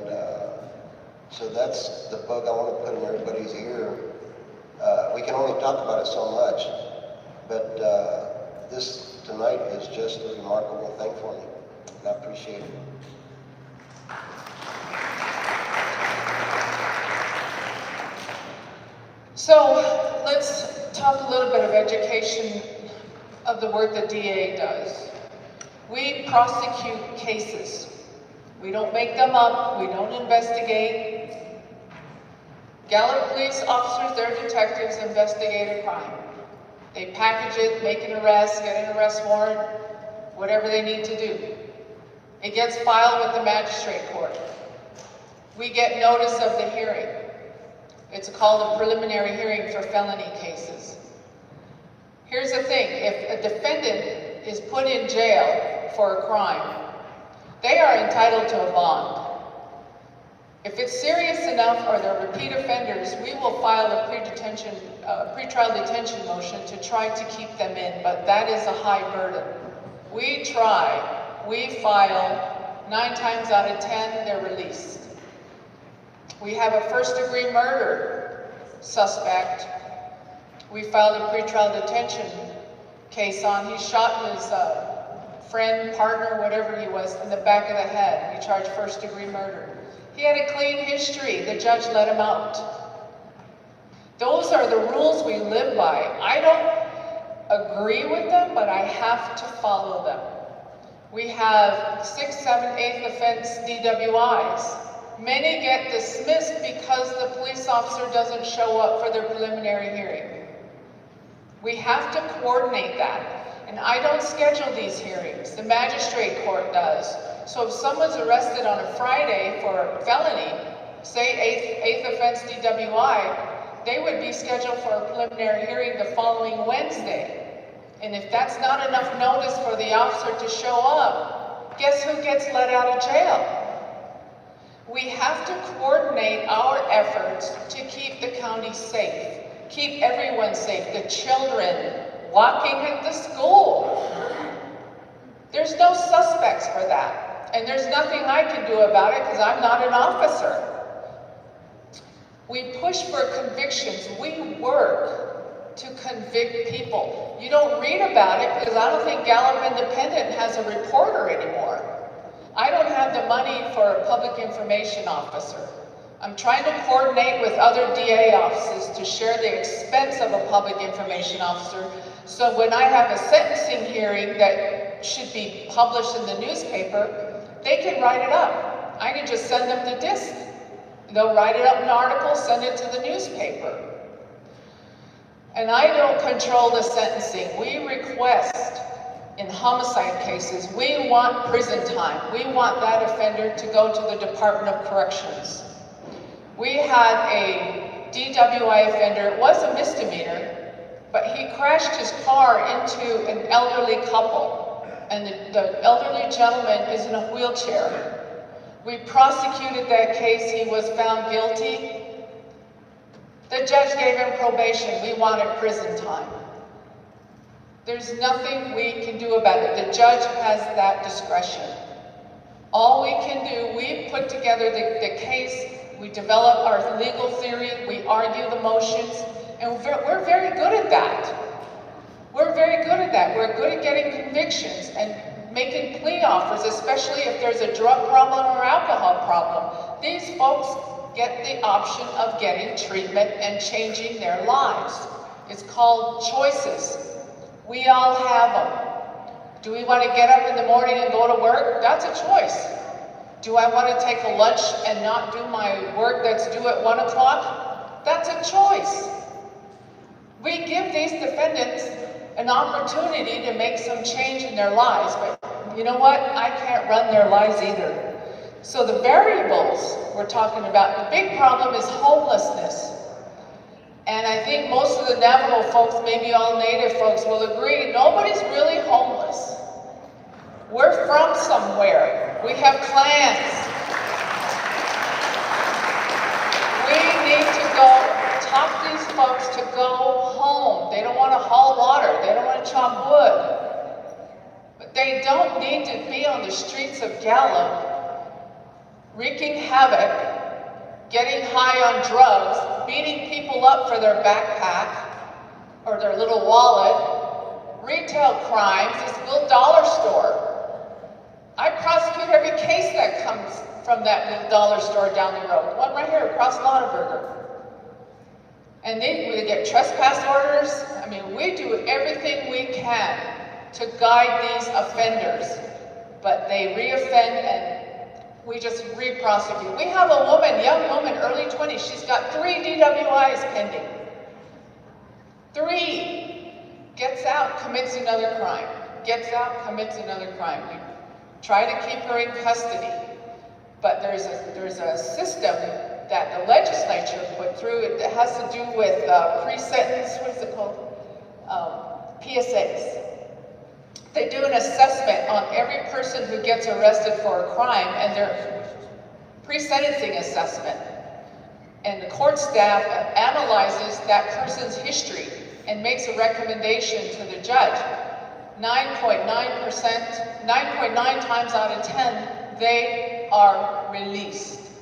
so that's the bug I want to put in everybody's ear. We can only talk about it so much, but this tonight is just a remarkable thing for me. And I appreciate it. So let's talk a little bit of education of the work the DA does. We prosecute cases. We don't make them up. We don't investigate. Gallup police officers, they're detectives, investigate a crime. They package it, make an arrest, get an arrest warrant, whatever they need to do. It gets filed with the magistrate court. We get notice of the hearing. It's called a preliminary hearing for felony cases. Here's the thing, if a defendant is put in jail for a crime, they are entitled to a bond. If it's serious enough or they're repeat offenders, we will file a pretrial detention motion to try to keep them in, but that is a high burden. We try, we file, 9 times out of 10, they're released. We have a first-degree murder suspect. We filed a pretrial detention case on. He shot his friend, partner, whatever he was, in the back of the head. We charged first-degree murder. He had a clean history. The judge let him out. Those are the rules we live by. I don't agree with them, but I have to follow them. We have 6th, 7th, 8th offense DWIs. Many get dismissed because the police officer doesn't show up for their preliminary hearing. We have to coordinate that. And I don't schedule these hearings. The magistrate court does. So if someone's arrested on a Friday for a felony, say 8th offense DWI, they would be scheduled for a preliminary hearing the following Wednesday. And if that's not enough notice for the officer to show up, guess who gets let out of jail? We have to coordinate our efforts to keep the county safe, keep everyone safe, the children walking at the school. There's no suspects for that, and there's nothing I can do about it because I'm not an officer. We push for convictions. We work to convict people. You don't read about it because I don't think Gallup Independent has a reporter anymore. I don't have the money for a public information officer. I'm trying to coordinate with other DA offices to share the expense of a public information officer, so when I have a sentencing hearing that should be published in the newspaper, they can write it up. I can just send them the disc. They'll write it up in an article, send it to the newspaper. And I don't control the sentencing. We request in homicide cases, we want prison time. We want that offender to go to the Department of Corrections. We had a DWI offender, it was a misdemeanor, but he crashed his car into an elderly couple, and the elderly gentleman is in a wheelchair. We prosecuted that case, he was found guilty. The judge gave him probation, we wanted prison time. There's nothing we can do about it. The judge has that discretion. All we can do, we put together the case, we develop our legal theory, we argue the motions, and we're very good at that. We're very good at that. We're good at getting convictions and making plea offers, especially if there's a drug problem or alcohol problem. These folks get the option of getting treatment and changing their lives. It's called choices. We all have them. Do we want to get up in the morning and go to work? That's a choice. Do I want to take a lunch and not do my work that's due at 1 o'clock? That's a choice. We give these defendants an opportunity to make some change in their lives, but you know what? I can't run their lives either. So the variables we're talking about, the big problem is homelessness. And I think most of the Navajo folks, maybe all Native folks, will agree, nobody's really homeless. We're from somewhere. We have clans. We need to go talk these folks to go home. They don't want to haul water. They don't want to chop wood. But they don't need to be on the streets of Gallup wreaking havoc, getting high on drugs, beating people up for their backpack or their little wallet, retail crimes, this little dollar store. I prosecute every case that comes from that little dollar store down the road. One right here across Lauderberger. And they get trespass orders. I mean, we do everything we can to guide these offenders, but they reoffend and we just re-prosecute. We have a woman, young woman, early 20s, she's got 3 DWIs pending. 3. Gets out, commits another crime. Gets out, commits another crime. We try to keep her in custody. But there's a system that the legislature put through. It has to do with pre-sentence, what is it called? PSAs. They do an assessment on every person who gets arrested for a crime and their pre-sentencing assessment. And the court staff analyzes that person's history and makes a recommendation to the judge. 9.9%, 9.9 times out of 10, they are released.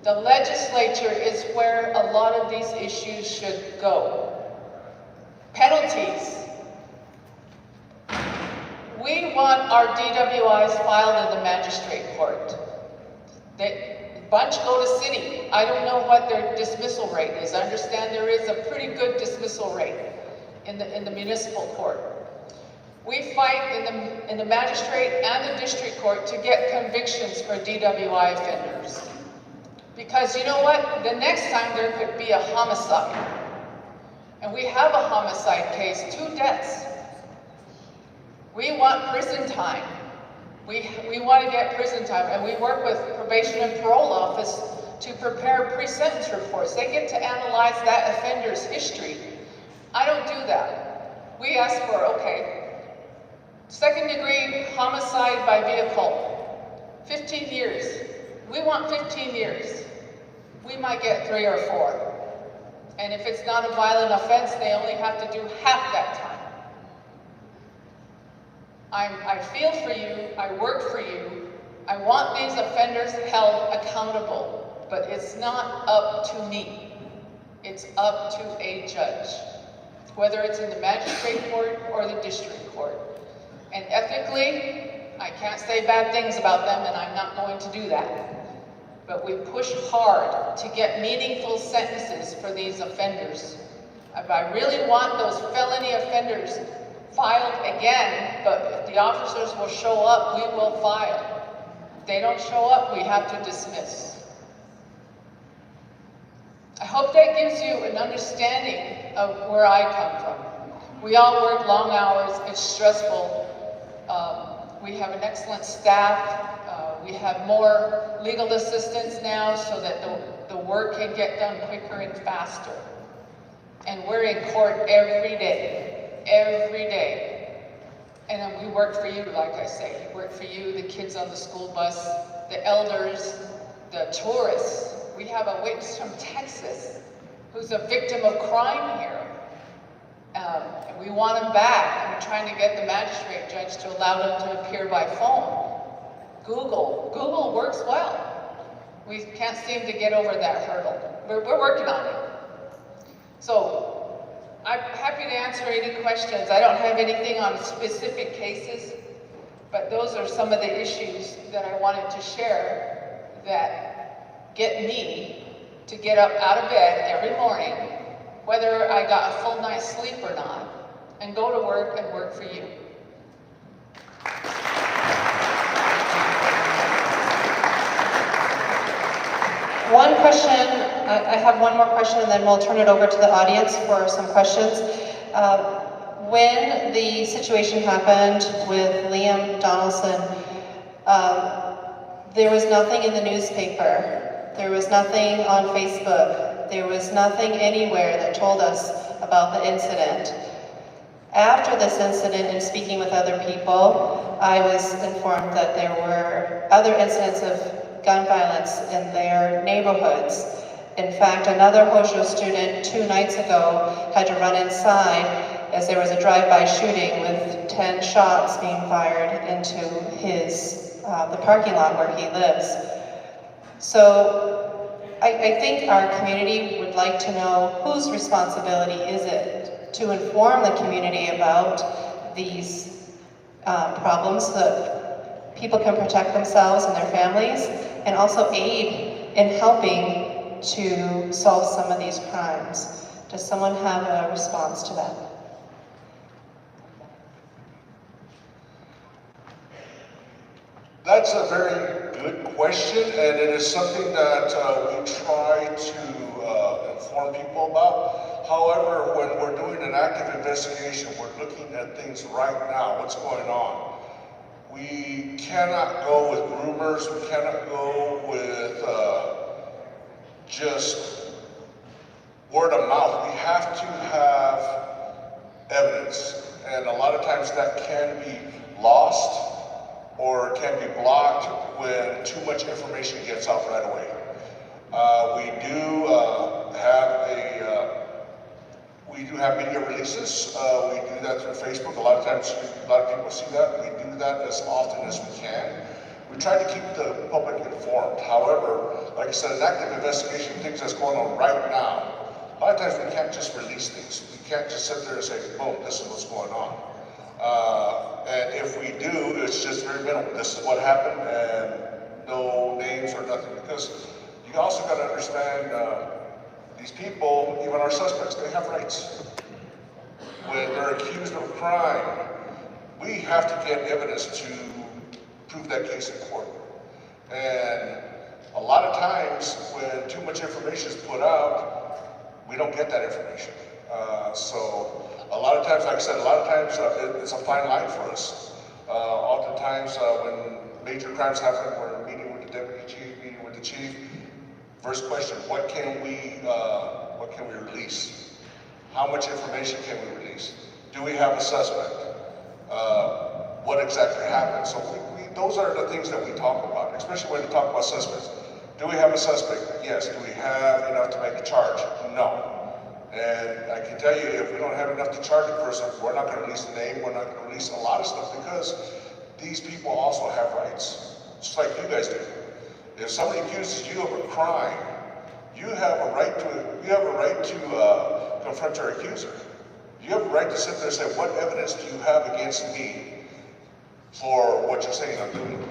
The legislature is where a lot of these issues should go. Penalties. We want our DWIs filed in the magistrate court. A bunch go to city. I don't know what their dismissal rate is. I understand there is a pretty good dismissal rate in the municipal court. We fight in the magistrate and the district court to get convictions for DWI offenders. Because you know what? The next time there could be a homicide. And we have a homicide case, 2 deaths. We want prison time. We want to get prison time, and we work with probation and parole office to prepare pre-sentence reports. They get to analyze that offender's history. I don't do that. We ask for, okay, 2nd degree homicide by vehicle, 15 years. We want 15 years. We might get 3 or 4. And if it's not a violent offense, they only have to do half that time. I feel for you, I work for you, I want these offenders held accountable, but it's not up to me. It's up to a judge, whether it's in the magistrate court or the district court. And ethically, I can't say bad things about them, and I'm not going to do that. But we push hard to get meaningful sentences for these offenders. If I really want those felony offenders filed again, but if the officers will show up, we will file. If they don't show up, we have to dismiss. I hope that gives you an understanding of where I come from. We all work long hours, it's stressful. We have an excellent staff. We have more legal assistance now so that the work can get done quicker and faster. And we're in court every day. Every day. And then we work for you, like I say. We work for you, the kids on the school bus, the elders, the tourists. We have a witness from Texas who's a victim of crime here. And we want him back. And we're trying to get the magistrate judge to allow them to appear by phone. Google works well. We can't seem to get over that hurdle. We're working on it. So, I'm happy to answer any questions. I don't have anything on specific cases, but those are some of the issues that I wanted to share that get me to get up out of bed every morning, whether I got a full night's sleep or not, and go to work and work for you. One question, I have one more question and then we'll turn it over to the audience for some questions. When the situation happened with Liam Donaldson, there was nothing in the newspaper. There was nothing on Facebook. but there was nothing anywhere that told us about the incident. After this incident, in speaking with other people, I was informed that there were other incidents of gun violence in their neighborhoods. In fact, another Hojo student 2 nights ago had to run inside as there was a drive-by shooting with 10 shots being fired into the parking lot where he lives. So I think our community would like to know whose responsibility is it to inform the community about these problems so that people can protect themselves and their families, and also aid in helping to solve some of these crimes. Does someone have a response to that? That's a very good question, and it is something that we try to inform people about. However, when we're doing an active investigation, we're looking at things right now, what's going on. We cannot go with rumors, we cannot go with just word of mouth. We have to have evidence, and a lot of times that can be lost or can be blocked when too much information gets out right away. We do have media releases. We do that through Facebook. A lot of times, a lot of people see that. We do that as often as we can. We try to keep the public informed. However, like I said, an active investigation, things that's going on right now, a lot of times we can't just release things. We can't just sit there and say, boom, this is what's going on. And if we do, it's just very minimal. This is what happened, and no names or nothing. Because you also got to understand, these people, even our suspects, they have rights. When they're accused of a crime, we have to get evidence to prove that case in court. And a lot of times, when too much information is put out, we don't get that information. So a lot of times, like I said, a lot of times it's a fine line for us. Oftentimes, when major crimes happen, we're meeting with the deputy chief, meeting with the chief. First question: what can we release? How much information can we release? Do we have a suspect? What exactly happened? So those are the things that we talk about, especially when we talk about suspects. Do we have a suspect? Yes. Do we have enough to make a charge? No. And I can tell you, if we don't have enough to charge a person, we're not going to release the name, we're not going to release a lot of stuff, because these people also have rights, just like you guys do. If somebody accuses you of a crime, you have a right to confront your accuser. You have a right to sit there and say, what evidence do you have against me for what you're saying I'm doing?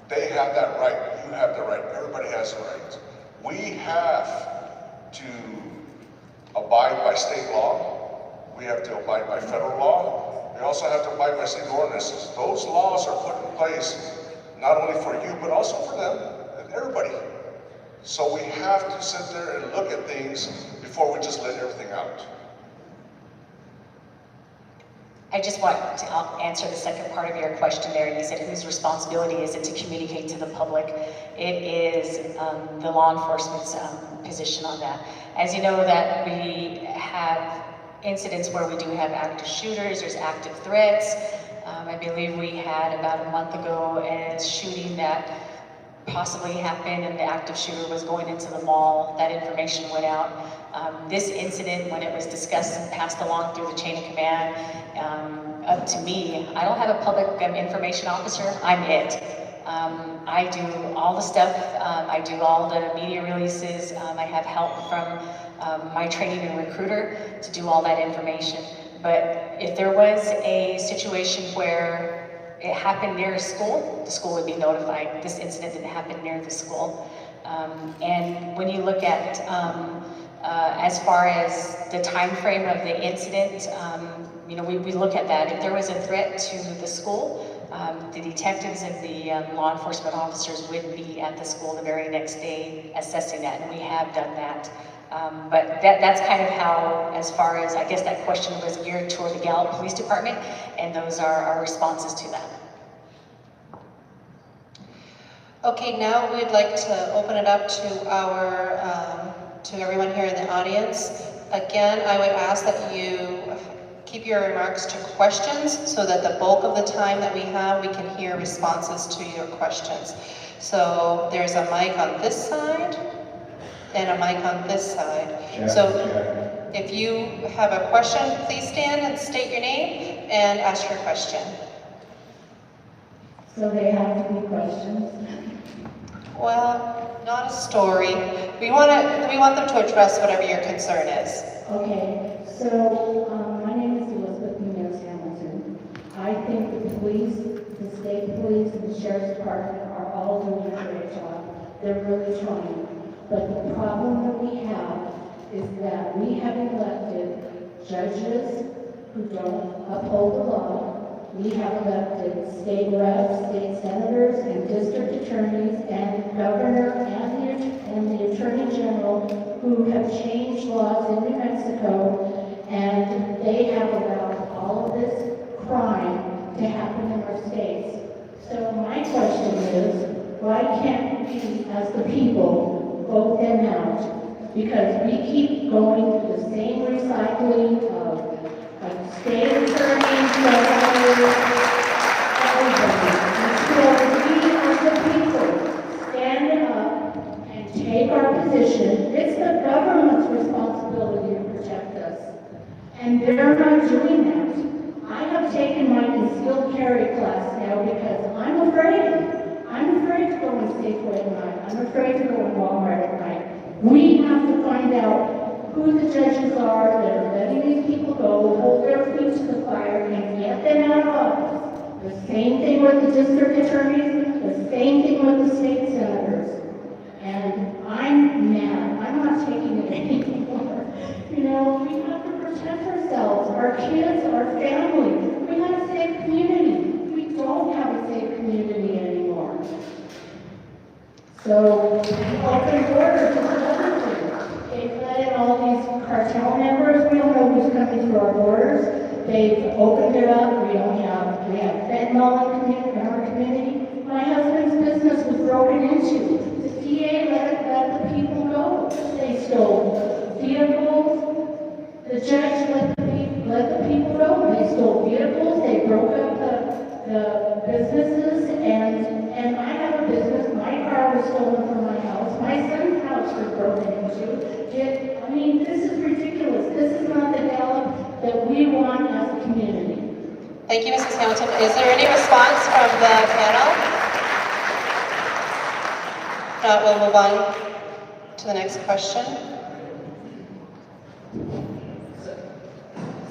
They have that right, you have the right, everybody has the right. We have to abide by state law. We have to abide by federal law. We also have to abide by state ordinances. Those laws are put in place not only for you, but also for them and everybody. So we have to sit there and look at things before we just let everything out. I just want to answer the second part of your question there. You said whose responsibility is it to communicate to the public? It is the law enforcement's position on that. As you know, that we have incidents where we do have active shooters, there's active threats. I believe we had about a month ago a shooting that possibly happened, and the active shooter was going into the mall. That information went out. This incident, when it was discussed and passed along through the chain of command, up to me, I don't have a public information officer, I'm it. I do all the stuff, I do all the media releases, I have help from my training and recruiter to do all that information. But if there was a situation where it happened near a school, the school would be notified. This incident didn't happen near the school. And when you look at, as far as the time frame of the incident, you know, we look at that. If there was a threat to the school, the detectives and the law enforcement officers would be at the school the very next day assessing that, and we have done that. But that's kind of how, as far as, I guess that question was geared toward the Gallup Police Department, and those are our responses to that. Okay, now we'd like to open it up to our to everyone here in the audience, again, I would ask that you keep your remarks to questions so that the bulk of the time that we have, we can hear responses to your questions. So there's a mic on this side and a mic on this side. So if you have a question, please stand and state your name and ask your question. So they have to be questions? Well, not a story. We want them to address whatever your concern is. Okay, so my name is Elizabeth Munoz Hamilton. I think the police, the state police, and the sheriff's department are all doing a great job. They're really trying. But the problem that we have is that we have elected judges who don't uphold the law. We have elected state reps, state senators, and district attorneys, and governor, and the attorney general, who have changed laws in New Mexico, and they have allowed all of this crime to happen in our states. So my question is, why can't we, as the people, vote them out? Because we keep going through the same recycling of state attorneys, governors, everybody. Until we, as the people, stand up and take our position, it's the government's responsibility to protect us. And they're not doing that. I have taken my concealed carry class now because I'm afraid. I'm afraid to go in Safeway at night. I'm afraid to go in Walmart at night. We have to find out who the judges are that are letting these people go, hold their feet to the fire, and get them out of office. The same thing with the district attorneys, the same thing with the state senators. And I'm mad. I'm not taking it anymore. You know, we have to protect ourselves, our kids, our family. We have a safe community. We don't have a safe community anymore. So, open borders is another thing. They've let in all these cartel members. We don't know who's coming through our borders. They've opened it up. We have fentanyl in our community. My husband's business was broken into. The DA let the people go. They stole vehicles. The judge let the people go. They stole vehicles. They broke up the businesses. And I have a business. My car was stolen from my house. My son's house was broken into. I mean, this is ridiculous. This is not the Gallup that we want as a community. Thank you, Mrs. Hamilton. Is there any response from the panel? If not, we'll move on to the next question.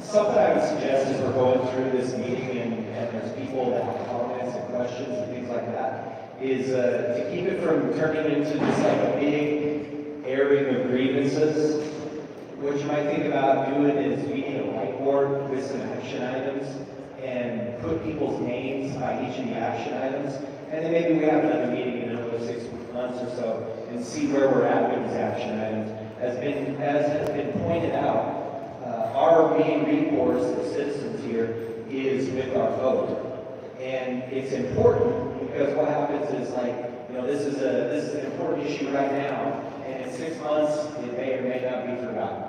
Something I would suggest as we're going through this meeting and there's people that have comments and questions and things like that, is to keep it from turning into this like a big airing of grievances. What you might think about doing is we need a whiteboard with some action items and put people's names by each of the action items. And then maybe we have another meeting in another 6 months or so and see where we're at with these action items. As has been pointed out, our main recourse as citizens here is with our vote. And it's important because what happens is this is an important issue right now, and in 6 months it may or may not be forgotten.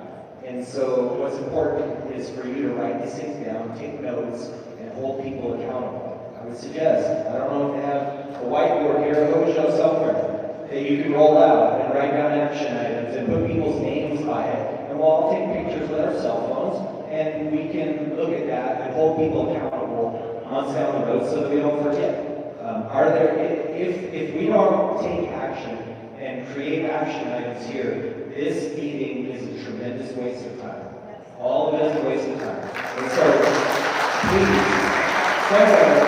And so what's important is for you to write these things down, take notes, and hold people accountable. I would suggest, I don't know if you have a whiteboard here, a Hojo somewhere, that you can roll out and write down action items and put people's names by it. And we'll all take pictures with our cell phones, and we can look at that and hold people accountable months down the road so that we don't forget. If we don't take action and create action items here, this meeting is a tremendous waste of time. All of it is a waste of time. And so, please, somewhere,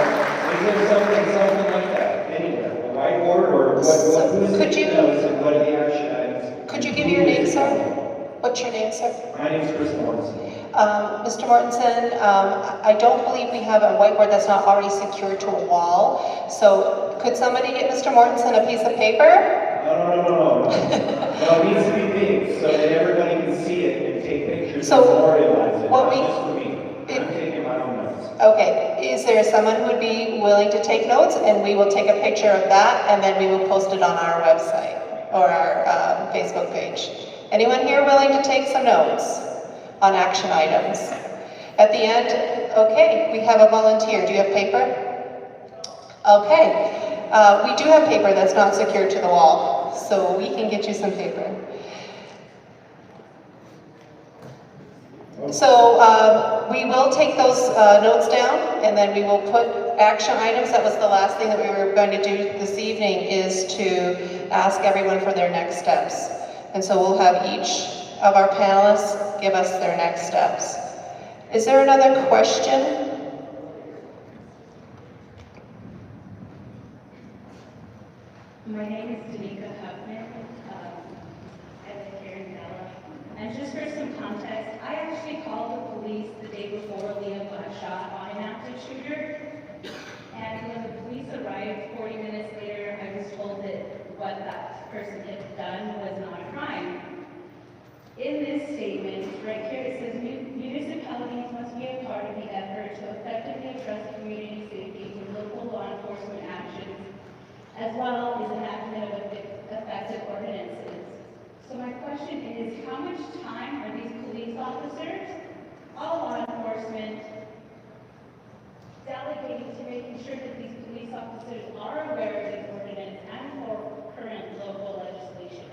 is there something like that? Anywhere, a whiteboard or who's the notes and what are the action items? Could you give your name, sir? What's your name, sir? My name is Chris Mortensen. Mr. Mortensen, I don't believe we have a whiteboard that's not already secured to a wall. So could somebody get Mr. Mortensen a piece of paper? No. No, it needs to be big so that everybody can see it and take pictures So and memorialize it. what Not we- just for me. I'm taking my own notes. Okay, is there someone who would be willing to take notes, and we will take a picture of that and then we will post it on our website or our Facebook page. Anyone here willing to take some notes on action items? At the end, okay, we have a volunteer. Do you have paper? Okay. We do have paper that's not secured to the wall, so we can get you some paper. So we will take those notes down, and then we will put action items. That was the last thing that we were going to do this evening, is to ask everyone for their next steps. And so we'll have each of our panelists give us their next steps. Is there another question? My name is Danica Huffman. I live here in Dallas. And just for some context, I actually called the police the day before Liam got shot on an active shooter. And when the police arrived 40 minutes later, I was told that what that person had done was not a crime. In this statement, right here, it says municipalities must be a part of the effort to effectively address community safety through local law enforcement actions, as well as enactment of effective ordinances. So my question is, how much time are these police officers, all law enforcement, delegating to making sure that these police officers are aware of this ordinance and for current local legislation?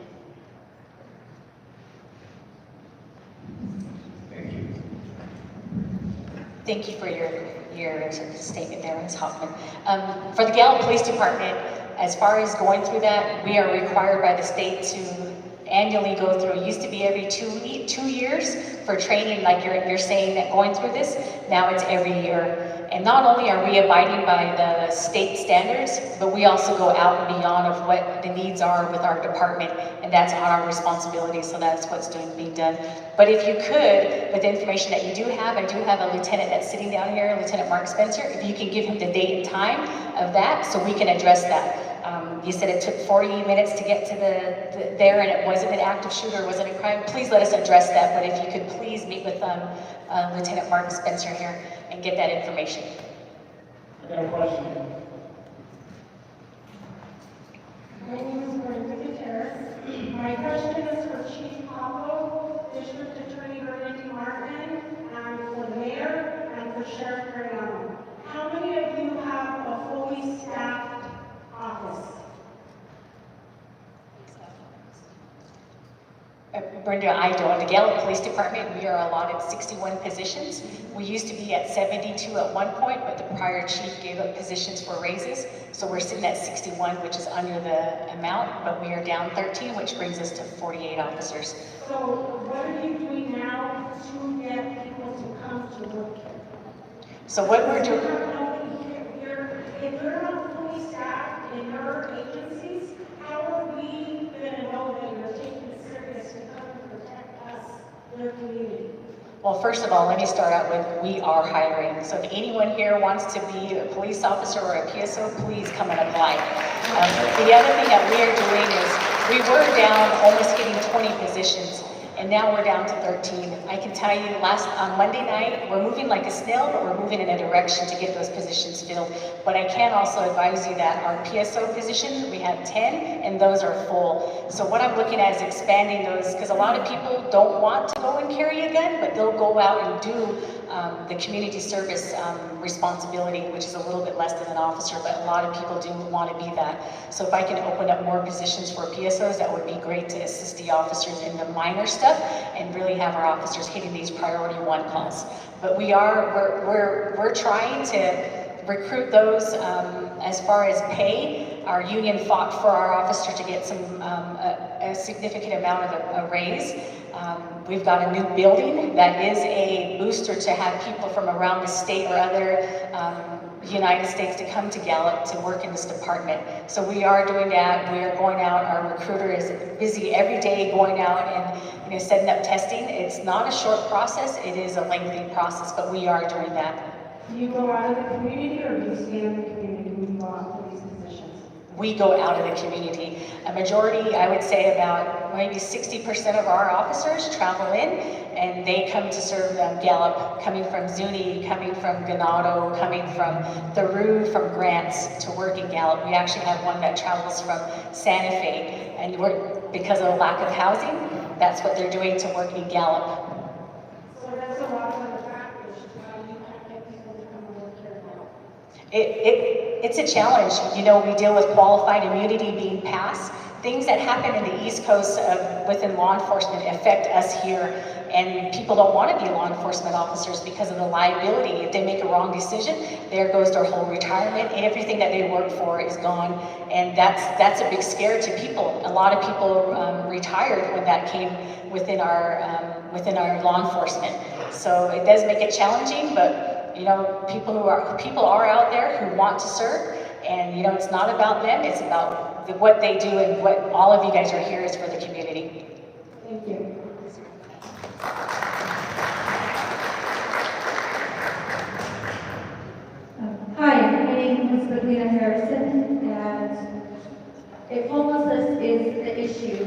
Thank you for your statement there, Ms. Hoffman. For the Gallup Police Department, as far as going through that, we are required by the state to annually go through. It used to be every 2 years for training, like you're saying, that going through this. Now it's every year. And not only are we abiding by the state standards, but we also go out and beyond of what the needs are with our department, and that's on our responsibility, so that's what's being done. But if you could, with the information that you do have, I do have a lieutenant that's sitting down here, Lieutenant Mark Spencer, if you can give him the date and time of that, so we can address that. You said it took 40 minutes to get to there, and it wasn't an active shooter, it wasn't a crime. Please let us address that, but if you could please meet with Lieutenant Mark Spencer here and get that information. I got a question. My name is Brenda Gutierrez. My question is for Chief Pablo, District Attorney Bernadette Martin, and for the Mayor, and for Sheriff Mariano. How many of you have a fully staffed office? Brenda, I don't. The Gallup Police Department, we are allotted 61 positions. We used to be at 72 at one point, but the prior chief gave up positions for raises. So we're sitting at 61, which is under the amount, but we are down 13, which brings us to 48 officers. So what are you doing now to get people to come to work here? So what we're doing... If you're not fully staffed in your agencies, how are we going to know that you're taking it serious to come and protect us, your community? Well, first of all, let me start out with, we are hiring. So if anyone here wants to be a police officer or a PSO, please come and apply. The other thing that we are doing is, we were down almost getting 20 positions, and now we're down to 13. I can tell you, on Monday night, we're moving like a snail, but we're moving in a direction to get those positions filled. But I can also advise you that our PSO positions, we have 10, and those are full. So what I'm looking at is expanding those, because a lot of people don't want to go and carry a gun, but they'll go out and do the community service responsibility, which is a little bit less than an officer, but a lot of people do want to be that. So if I can open up more positions for PSOs, that would be great to assist the officers in the minor stuff and really have our officers hitting these priority 1 calls. But we're trying to recruit those. As far as pay, our union fought for our officer to get a significant amount of a raise. We've got a new building that is a booster to have people from around the state or other United States to come to Gallup to work in this department. So we are doing that. We are going out. Our recruiter is busy every day going out and setting up testing. It's not a short process. It is a lengthy process, but we are doing that. Do you go out of the community, or do you stay in the community when you go out for these positions? We go out of the community. A majority, I would say about maybe 60% of our officers travel in, and they come to serve Gallup, coming from Zuni, coming from Ganado, coming from Theroux, from Grants to work in Gallup. We actually have one that travels from Santa Fe, and because of a lack of housing, that's what they're doing to work in Gallup. So that's a lot of the factors, you can't get people to come and work here now. It's a challenge. You know, we deal with qualified immunity being passed. Things that happen in the East Coast within law enforcement affect us here, and people don't want to be law enforcement officers because of the liability. If they make a wrong decision, there goes their whole retirement, and everything that they worked for is gone, and that's a big scare to people. A lot of people retired when that came within our law enforcement. So it does make it challenging, but you know, people are out there who want to serve, and you know, it's not about them, it's about what they do, and what all of you guys are here is for the community. Thank you. Hi, my name is Lena Harrison, and if homelessness is the issue,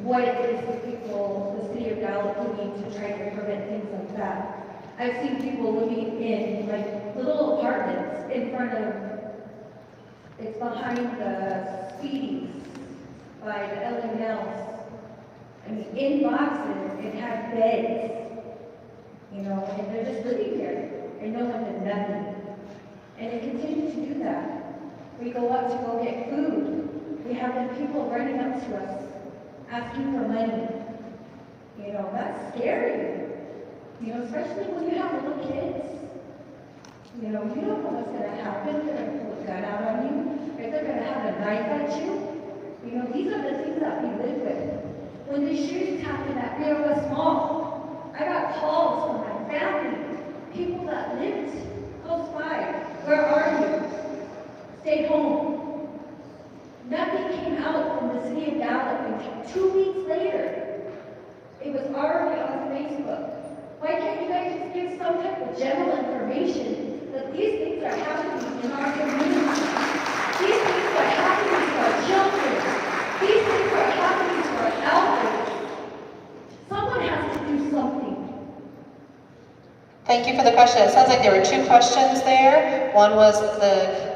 what is the people, the city of Gallup, doing to try to prevent things like that? I've seen people living in like little apartments in front of, it's behind the Speedies by the LMLs. I mean, in boxes, it had beds, you know, and they're just living there, and no one did nothing. And it continues to do that. We go up to go get food. We have the people running up to us, asking for money. You know, that's scary. You know, especially when you have little kids. You know, you don't know what's gonna happen. They're gonna pull a gun out on you. If they're gonna have a knife at you. You know, these are the things that we live with. When the shootings happened at Rio West Mall, I got calls from my family, people that lived close by. Where are you? Stay home. Nothing came out from the city of Gallup until 2 weeks later. It was already on Facebook. Why can't you guys just give some type of general information that these things are happening in our community? These things are happening to our children. These things are happening to our elders. Someone has to do something. Thank you for the question. It sounds like there were two questions there. One was the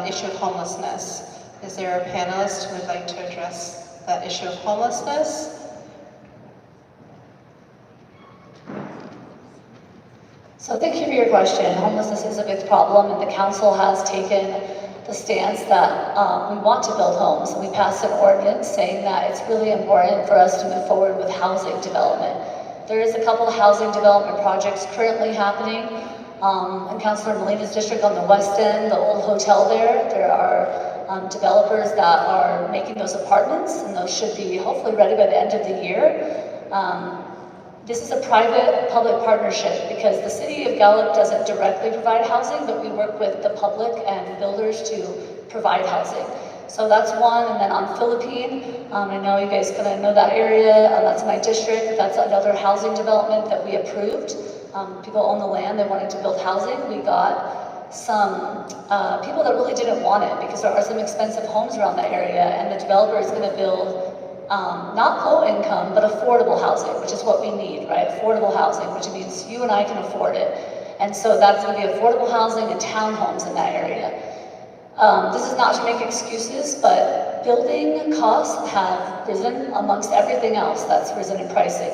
issue of homelessness. Is there a panelist who would like to address that issue of homelessness? So thank you for your question. Homelessness is a big problem, and the council has taken the stance that we want to build homes. And we passed an ordinance saying that it's really important for us to move forward with housing development. There is a couple of housing development projects currently happening in Councilor Molina's district on the west end, the old hotel there. There are developers that are making those apartments, and those should be hopefully ready by the end of the year. This is a private-public partnership because the city of Gallup doesn't directly provide housing, but we work with the public and builders to provide housing. So that's one, and then on Philippine, I know you guys kind of know that area, that's my district, that's another housing development that we approved. People own the land, they wanted to build housing. We got some people that really didn't want it because there are some expensive homes around that area, and the developer is going to build not low income, but affordable housing, which is what we need, right? Affordable housing, which means you and I can afford it. And so that's going to be affordable housing and townhomes in that area. This is not to make excuses, but building costs have risen amongst everything else that's risen in pricing.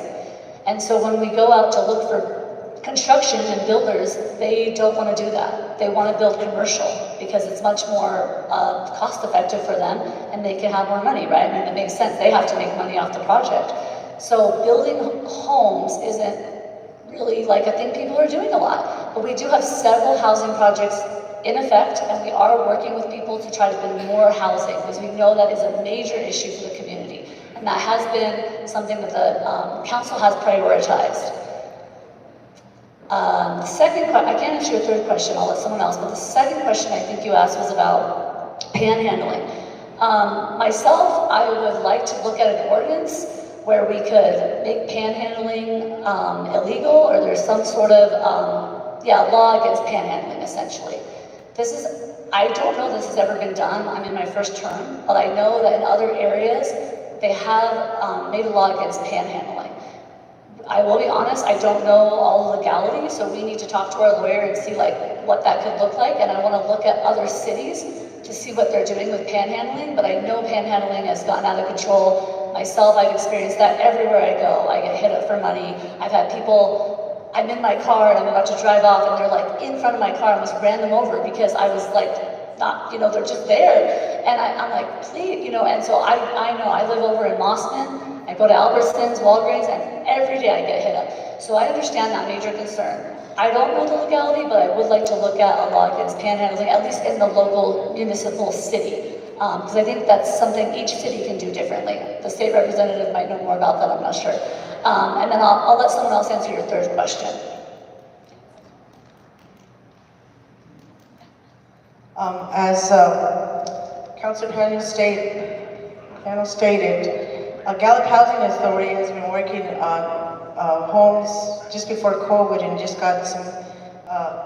And so when we go out to look for construction and builders, they don't want to do that. They want to build commercial because it's much more cost effective for them and they can have more money, right? I mean, it makes sense. They have to make money off the project. So building homes isn't really like a thing people are doing a lot. But we do have several housing projects in effect, and we are working with people to try to build more housing because we know that is a major issue for the community. And that has been something that the council has prioritized. The second question, I can't answer your third question, I'll let someone else, but the second question I think you asked was about panhandling. Myself, I would like to look at an ordinance where we could make panhandling illegal, or there's some sort of law against panhandling, essentially. I don't know this has ever been done. I'm in my first term, but I know that in other areas, they have made a law against panhandling. I will be honest, I don't know all the legalities, so we need to talk to our lawyer and see what that could look like, and I want to look at other cities to see what they're doing with panhandling, but I know panhandling has gotten out of control myself, I've experienced that everywhere I go. I get hit up for money. I've had people, I'm in my car and I'm about to drive off and they're like in front of my car. I almost ran them over because I was like, not, they're just there. And I'm like, please, and so I know I live over in Mossman. I go to Albertsons, Walgreens, and every day I get hit up. So I understand that major concern. I don't know the legality, but I would like to look at a law against panhandling, at least in the local municipal city. Because I think that's something each city can do differently. The state representative might know more about that, I'm not sure. And then I'll let someone else answer your third question. As Councilor Panel stated, Gallup Housing Authority has been working on homes just before COVID and just got some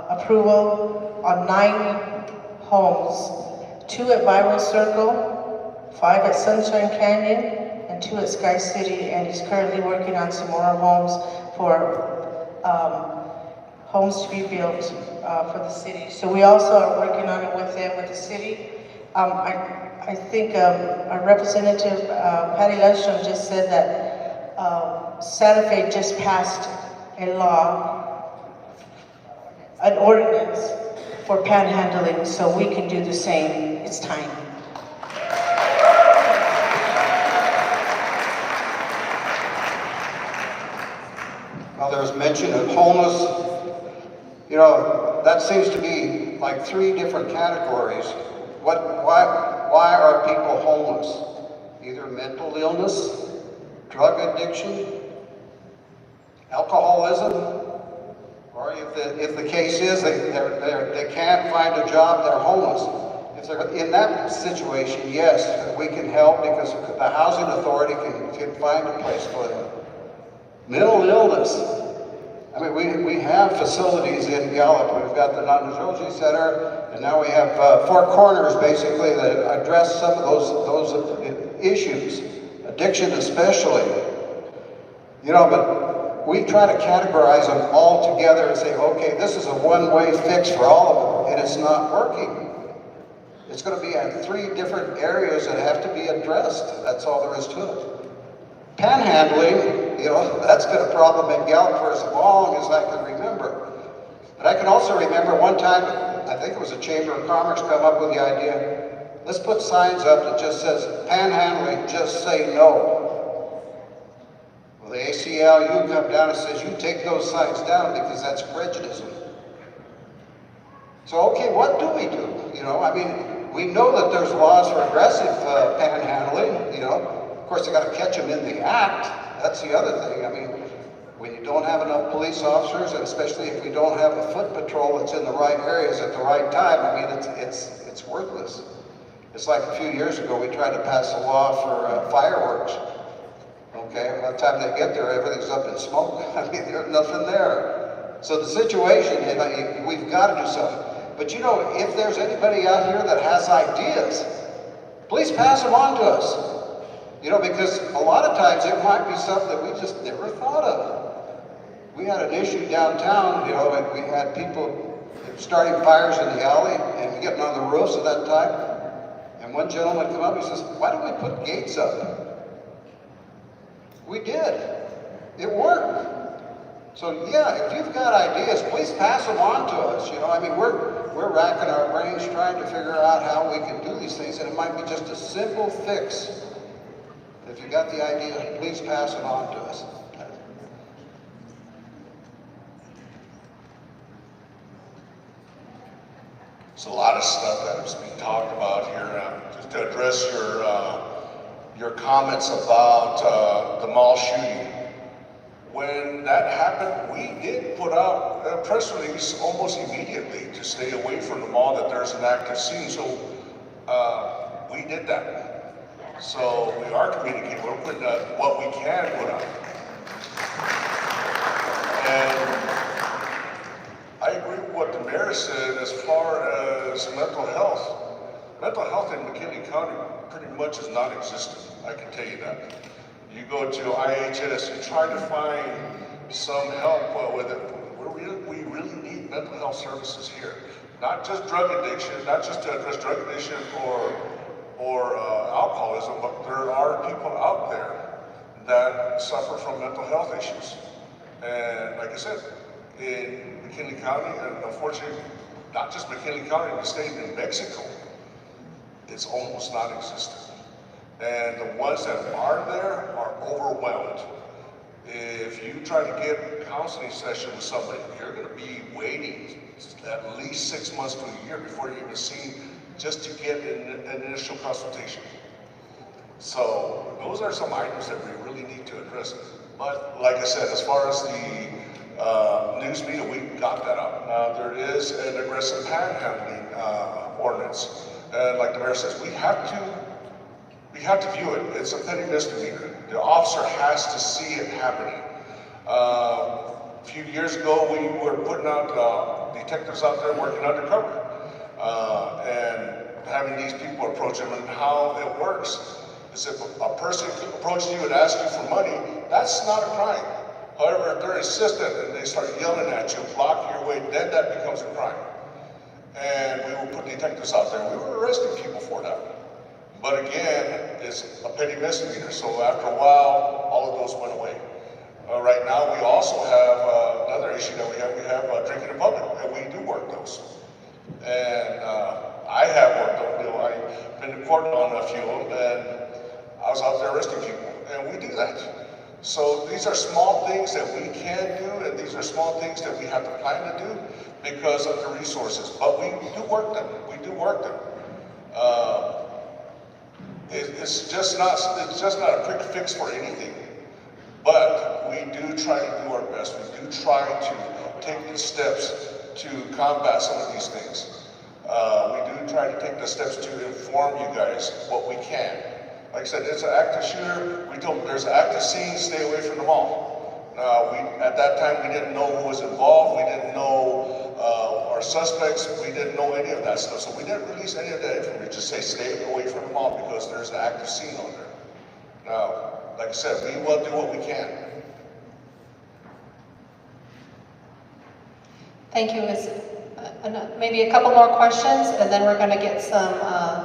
approval on 9 homes. 2 at Byron Circle, 5 at Sunshine Canyon, and 2 at Sky City, and he's currently working on some more homes for homes to be built for the city. So we also are working on it with them, with the city. I think our representative, Patty Lundstrom, just said that Santa Fe just passed a law, an ordinance for panhandling, so we can do the same. It's time. Well, there was mention of homeless. That seems to be like 3 different categories. Why are people homeless? Either mental illness, drug addiction, alcoholism, or if the case is they can't find a job, they're homeless. If they're in that situation, yes, we can help because the housing authority can find a place for them. Mental illness. I mean, we have facilities in Gallup. We've got the Nanajoji Center, and now we have 4 corners basically that address some of those issues, addiction especially. But we try to categorize them all together and say, okay, this is a one-way fix for all of them, and it's not working. It's going to be at 3 different areas that have to be addressed. That's all there is to it. Panhandling, that's been a problem in Gallup for as long as I can remember. But I can also remember one time, I think it was the Chamber of Commerce come up with the idea, let's put signs up that just says, panhandling, just say no. Well, the ACLU come down and says, you take those signs down because that's prejudice. So, okay, what do we do? We know that there's laws for aggressive panhandling, Of course, they got to catch them in the act. That's the other thing. When you don't have enough police officers, and especially if we don't have a foot patrol that's in the right areas at the right time, it's worthless. It's like a few years ago, we tried to pass a law for fireworks. Okay, by the time they get there, everything's up in smoke. There's nothing there. So the situation, we've got to do something. But if there's anybody out here that has ideas, please pass them on to us. Because a lot of times it might be something that we just never thought of. We had an issue downtown, and we had people starting fires in the alley and getting on the roofs at that time. And one gentleman came up and says, why don't we put gates up? We did. It worked. So yeah, if you've got ideas, please pass them on to us. We're racking our brains trying to figure out how we can do these things, and it might be just a simple fix. If you got the idea, please pass it on to us. There's a lot of stuff that is being talked about here. Just to address your comments about the mall shooting. When that happened, we did put out a press release almost immediately to stay away from the mall, that there's an active scene. So we did that. So we are communicating. We're putting out what we can put out. And I agree with what the mayor said as far as mental health. Mental health in McKinley County pretty much is non-existent. I can tell you that. You go to IHS, you try to find some help with it. We really need mental health services here. Not just drug addiction, not just to address drug addiction or or alcoholism, but there are people out there that suffer from mental health issues. And like I said, in McKinley County, and unfortunately, not just McKinley County, the state in Mexico, it's almost non-existent. And the ones that are there are overwhelmed. If you try to get a counseling session with somebody, you're going to be waiting at least 6 months to a year before you're even seen just to get an initial consultation. So those are some items that we really need to address. But like I said, as far as the news media, we got that up. Now there is an aggressive panhandling ordinance. And like the mayor says, we have to view it. It's a petty misdemeanor. The officer has to see it happening. A few years ago, we were putting out detectives out there working undercover and having these people approach them. And how it works is if a person approaches you and asks you for money, that's not a crime. However, if they're insistent and they start yelling at you, block your way, then that becomes a crime. And we will put detectives out there. We were arresting people for that. But again, it's a petty misdemeanor. So after a while, all of those went away. Right now, we also have another issue that we have drinking in public, and we do work those. And I have worked them. I've been to court on a few of them, and I was out there arresting people, and we do that. So these are small things that we can do, and these are small things that we have to plan to do because of the resources. But we do work them. We do work them. It's just not a quick fix for anything. But we do try to do our best. We do try to take the steps to combat some of these things. We do try to take the steps to inform you guys what we can. Like I said, it's an active shooter. We told them there's an active scene, stay away from the mall. At that time, we didn't know who was involved. We didn't know our suspects. We didn't know any of that stuff. So we didn't release any of that information. Just say stay away from the mall because there's an active scene on there. Now, like I said, we will do what we can. Thank you, Ms. Maybe a couple more questions, and then we're going to get some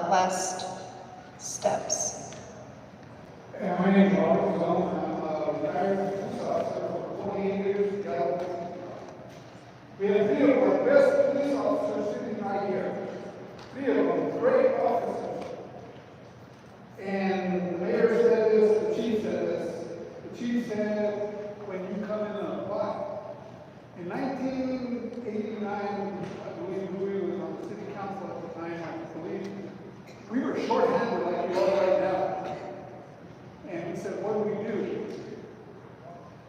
last steps. My name is Robert Zone. I'm a retired police officer for 28 years. We have three of our best police officers sitting right here. Three of them, great officers. And the mayor said this, the chief said this. The chief said, when you come in and apply. In 1989, I believe Louis was on the city council at the time, I believe. We were shorthanded like you are right now. And he said, what do we do?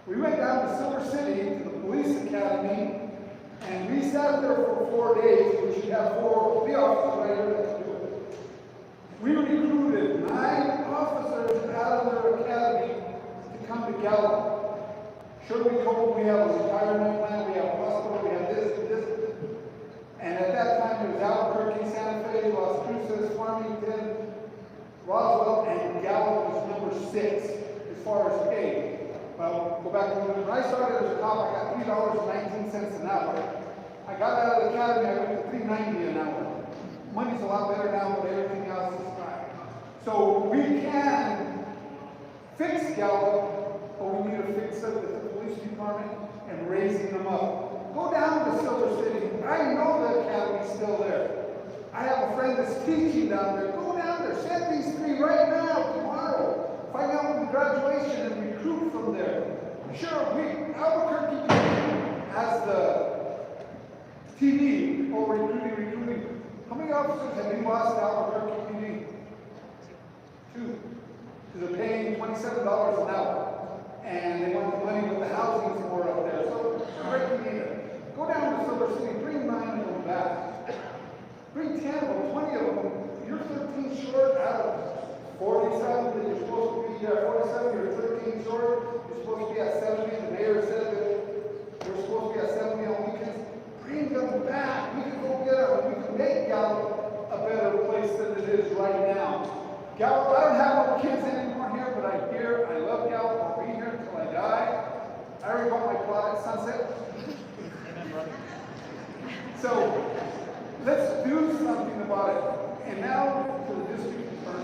We went down to Silver City to the police academy, and we sat there for 4 days, which you have 3 officers right here that do it. We recruited 9 officers out of their academy to come to Gallup. Sure, we told them we have a retirement plan, we have a hospital, we have this and this. And at that time, it was Albuquerque, Santa Fe, Las Cruces, Farmington, Roswell, and Gallup was number 6 as far as pay. Well, go back to when I started as a cop, I got $3.19 an hour. I got out of the academy, I went to $3.90 an hour. Money's a lot better now, but everything else is fine. So we can fix Gallup, but we need to fix it with the police department and raising them up. Go down to Silver City. I know the academy's still there. I have a friend that's teaching down there. Go down there, send these 3 right now, tomorrow. Find out when the graduation and recruit from there. Sure, Albuquerque has the TV for recruiting. How many officers have you lost to Albuquerque PD? 2. Because they're paying $27 an hour. And they want the money with the housing for up there. So, breaking even. Go down to Silver City, bring 9 of them back. Bring 10 of them, 20 of them. You're 13 short out of 47 that you're supposed to be at 47, you're 13 short. You're supposed to be at 70. The mayor said that we're supposed to be at 70 on weekends. Bring them back. We can go get them. We can make Gallup a better place than it is right now. Gallup, I don't have no kids anymore here, but I love Gallup. I'll be here until I die. I already bought my plot at Sunset. So, let's do something about it. And now to the district attorney.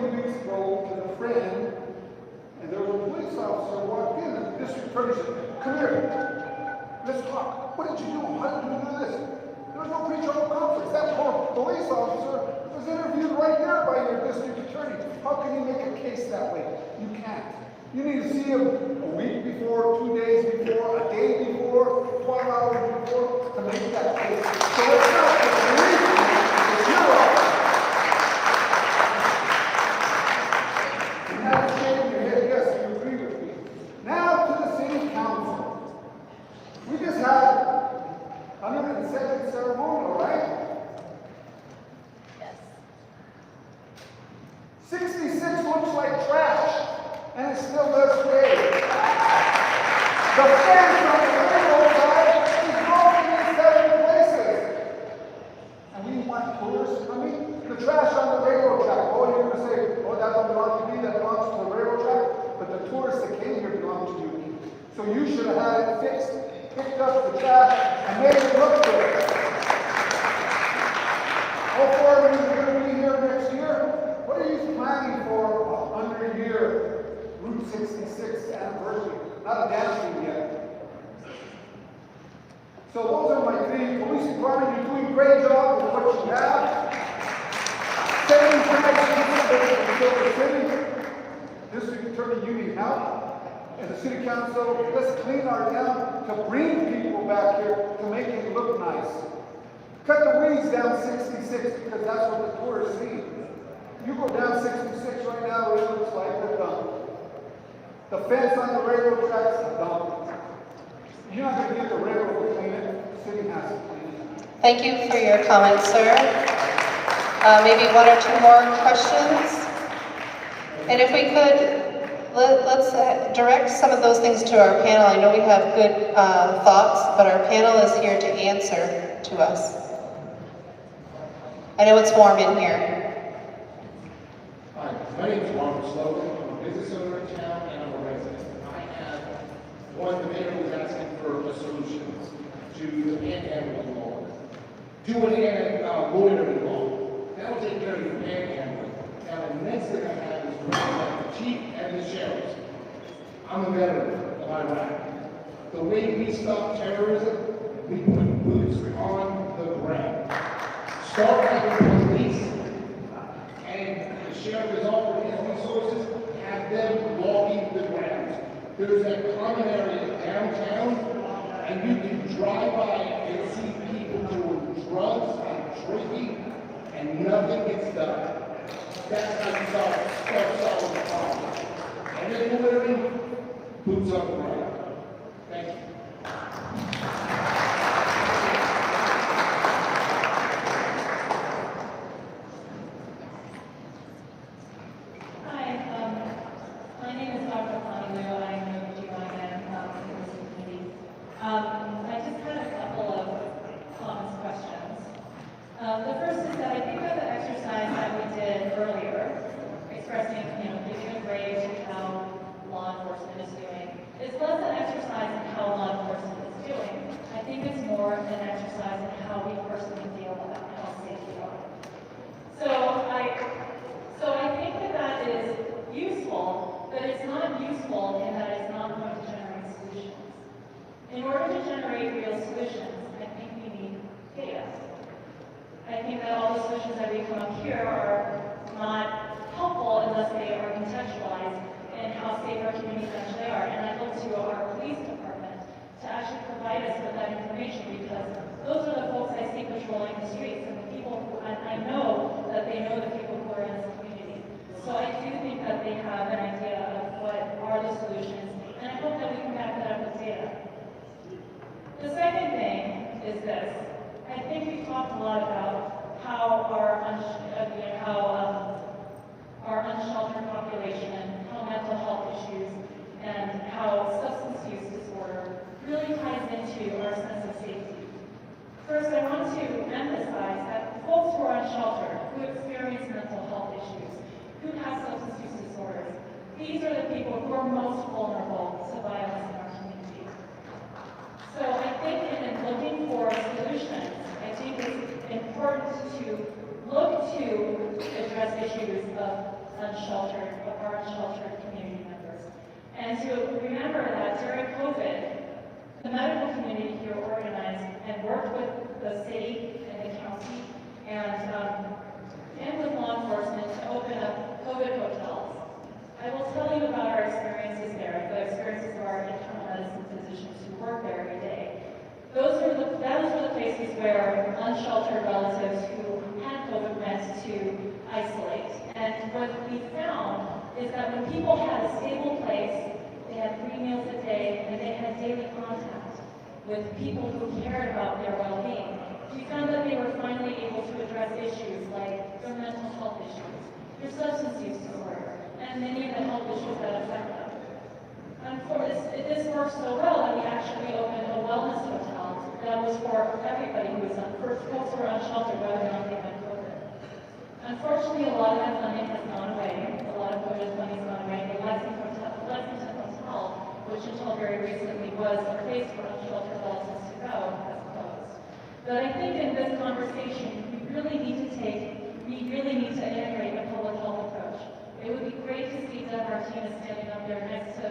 few weeks ago with a friend, and there was a police officer walked in, and the district attorney said, come here, let's talk. What did you do? How did you do this? There was no pre-trial conference. That poor police officer was interviewed right there by your district attorney. How can you make a case that way? You can't. You need to see him a week before, 2 days before, a day before, 12 hours before to make that case. So it's not the police, it's your office. And that's shaking your head, yes, you agree with me. Now to the city council. We just had 102nd ceremonial, right? 66 looks like trash, and it still does today. The fence on the railroad side is broken in 7 places. And we want tourists coming. The trash on the railroad track. Oh, you're going to say, oh, that don't belong to me, that belongs to the railroad track. But the tourists that came here belong to you. So you should have had it fixed, picked up the trash, and made it look good. How far are you going to be here next year? What are you planning for a 100-year Route 66 anniversary? Not a damn thing yet. So those are my 3. Police department, you're doing a great job with what you have. Sending connections to the city. District attorney, you need help. And the city council, let's clean our town to bring people back here to make it look nice. Cut the weeds down 66 because that's what the tourists see. You go down 66 right now, it looks like a dump. The fence on the railroad tracks, a dump. You're not going to get the railroad to clean it. The city has to clean it. Thank you for your comments, sir. Maybe 1 or 2 more questions? And if we could, let's direct some of those things to our panel. I know we have good thoughts, but our panel is here to answer to us. I know it's warm in here. Hi, my name is Robert Slogan. I'm a business owner in town and I'm a resident. I have, the mayor was asking for a solution to the panhandling law. Do an loitering law. That will take care of the panhandling. Now, the next thing I have is the chief and the sheriff. I'm a veteran of Iraq. The way we stop terrorism, we put boots on the ground. Start having police and the sheriff is offering his resources, have them walking the grounds. There's that common area downtown, and you can drive by and see people doing drugs and drinking, and nothing gets done. That's how you start solving the problem. And then literally, boots on the ground. Thank you. My name is Dr. Connie Liu. I am an OBGYN in this community. I just had a couple of comments, questions. The first is that I think that the exercise that we did earlier, expressing, giving a grade to how law enforcement is doing, is less an exercise in how law enforcement is doing. I think it's more an exercise in how we personally feel about how safe we are. So I think that is useful, but it's not useful in that it's not going to generate solutions. In order to generate real solutions, I think we need data. I think that all the solutions that we come up here are not helpful unless they are contextualized in how safe our communities actually are. And I look to our police department to actually provide us with that information because those are the folks I see patrolling the streets and the people who I know that they know the people who are in this community. So I do think that they have an idea of what are the solutions, and I hope that we can back that up with data. The second thing is this. I think we've talked a lot about how our unsheltered population and how mental health issues and how substance use disorder really ties into our sense of safety. First, I want to emphasize that folks who are unsheltered, who experience mental health issues, who have substance use disorders, these are the people who are most vulnerable to violence in our community. So I think in looking for solutions, I think it's important to look to address issues of unsheltered, our unsheltered community members. And to remember that during COVID, the medical community here organized and worked with the city and the county and with law enforcement to open up COVID hotels. I will tell you about our experiences there, the experiences of our internal medicine physicians who work there every day. Those were the places where unsheltered relatives who had COVID went to isolate. And what we found is that when people had a stable place, they had 3 meals a day, and they had daily contact with people who cared about their well-being, we found that they were finally able to address issues like their mental health issues, their substance use disorder, and many of the health issues that affect them. And for this worked so well that we actually opened a wellness hotel that was for everybody who was for folks who were unsheltered, whether or not they had COVID. Unfortunately, a lot of that funding has gone away. A lot of COVID funding has gone away. The Lexington Hotel, which until very recently was a place for unsheltered relatives to go, has closed. But I think in this conversation, we really need to integrate a public health approach. It would be great to see Deb Martinez standing up there next to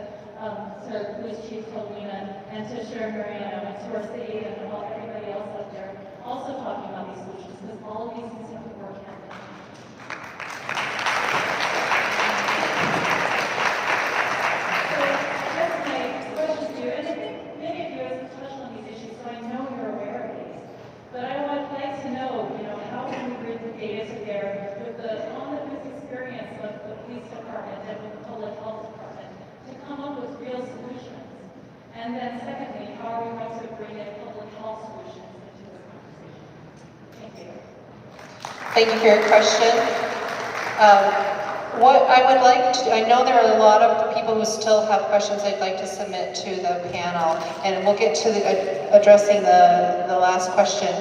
Police Chief Tolina and to Sheriff Mariano and to our city and everybody else up there, also talking about these solutions, because all of these things have to work hand in hand. So that's my question to you, and I think many of you have touched on these issues, so I know you're aware of these. But I would like to know, how can we bring the data to bear with the on-the-booth experience of the police department and with the public health department to come up with real solutions? And then secondly, how are we going to bring in public health solutions into this conversation? Thank you. Thank you for your question. What I would like to, I know there are a lot of people who still have questions they'd like to submit to the panel, and we'll get to addressing the last question.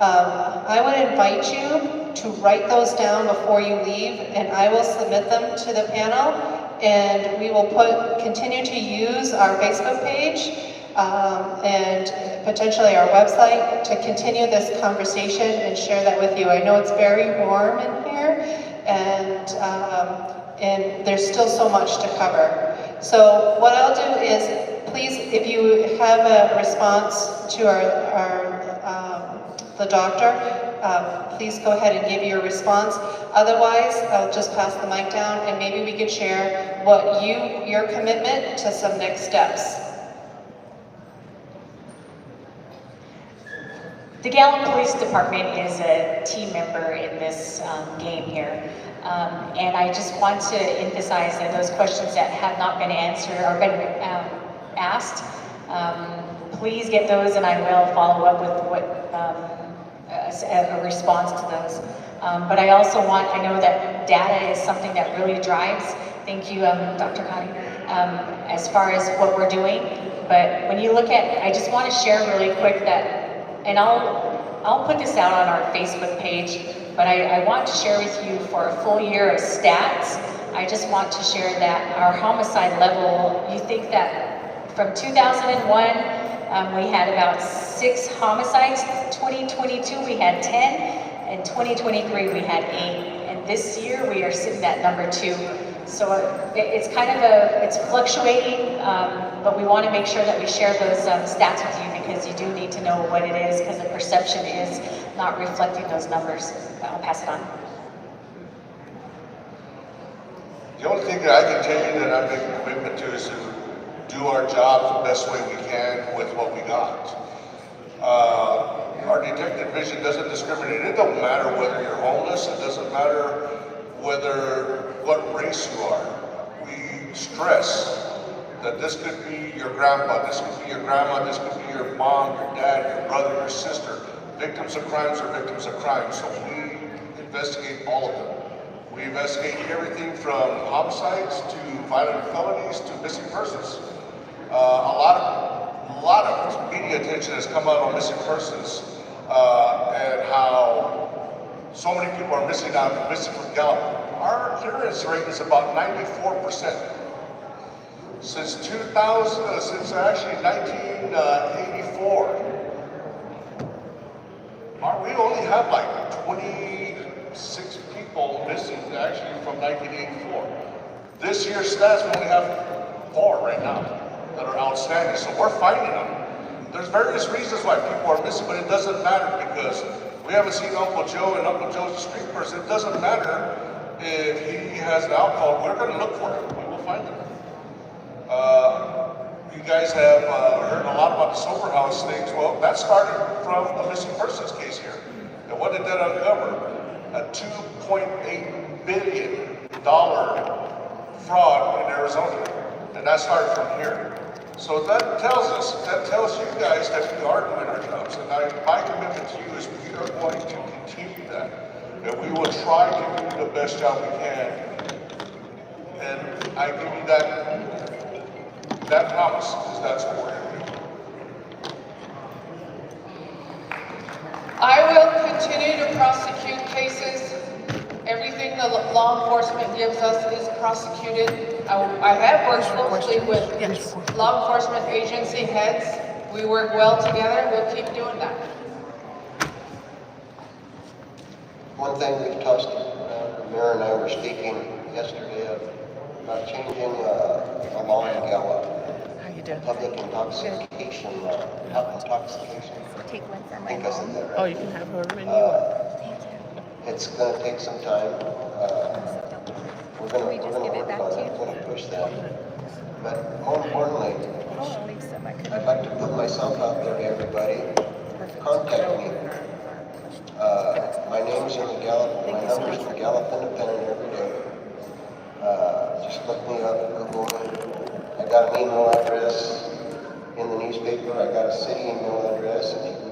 I would invite you to write those down before you leave, and I will submit them to the panel, and we will continue to use our Facebook page and potentially our website to continue this conversation and share that with you. I know it's very warm in here, and there's still so much to cover. So what I'll do is, please, if you have a response to the doctor, please go ahead and give your response. Otherwise, I'll just pass the mic down, and maybe we could share what your commitment to some next steps. The Gallup Police Department is a team member in this game here. And I just want to emphasize that those questions that have not been answered or been asked, please get those, and I will follow up with a response to those. But I also I know that data is something that really drives, thank you, Dr. Connie, as far as what we're doing. But when you look at, I just want to share really quick that, and I'll put this out on our Facebook page, but I want to share with you for a full year of stats. I just want to share that our homicide level, you think that from 2001, we had about 6 homicides. 2022, we had 10. In 2023, we had 8. And this year, we are sitting at number 2. So it's kind of it's fluctuating, but we want to make sure that we share those stats with you, because you do need to know what it is, because the perception is not reflecting those numbers. I'll pass it on. The only thing that I can tell you that I make a commitment to is to do our job the best way we can with what we got. Our detective vision doesn't discriminate. It don't matter whether you're homeless. It doesn't matter what race you are. We stress that this could be your grandpa, this could be your grandma, this could be your mom, your dad, your brother, your sister. Victims of crimes are victims of crime, so we investigate all of them. We investigate everything from homicides to violent felonies to missing persons. A lot of media attention has come out on missing persons and how so many people are missing from Gallup. Our clearance rate is about 94%. Since 1984, we only have like 20 6 people missing actually from 1984. This year's stats, we only have 4 right now that are outstanding, so we're finding them. There's various reasons why people are missing, but it doesn't matter because we haven't seen Uncle Joe, and Uncle Joe's a street person. It doesn't matter if he has the alcohol. We're going to look for him. We will find him. You guys have heard a lot about the sober house things. Well, that started from a missing persons case here. And what did that uncover? A $2.8 billion fraud in Arizona. And that started from here. So that tells you guys that we are doing our jobs. And my commitment to you is we are going to continue that. And we will try to do the best job we can. And I give you that promise, because that's what we're going to do. I will continue to prosecute cases. Everything the law enforcement gives us is prosecuted. I have worked closely with law enforcement agency heads. We work well together. We'll keep doing that. One thing we've touched, the mayor and I were speaking yesterday about changing a law in Gallup. Public intoxication law. Intoxication. Take one from I my think I said mom. that right. Oh, you can have however many you want. It's going to take some time. We're going We to just give it work back on to it. you? We're going to push that. But more importantly, Oh, I'll leave some. I could. I'd like to put myself out there to everybody. Contact me. My name's in the Gallup, my number's in the Gallup Independent every day. Just look me up, Google me. I got an email address in the newspaper. I got a city email address. If you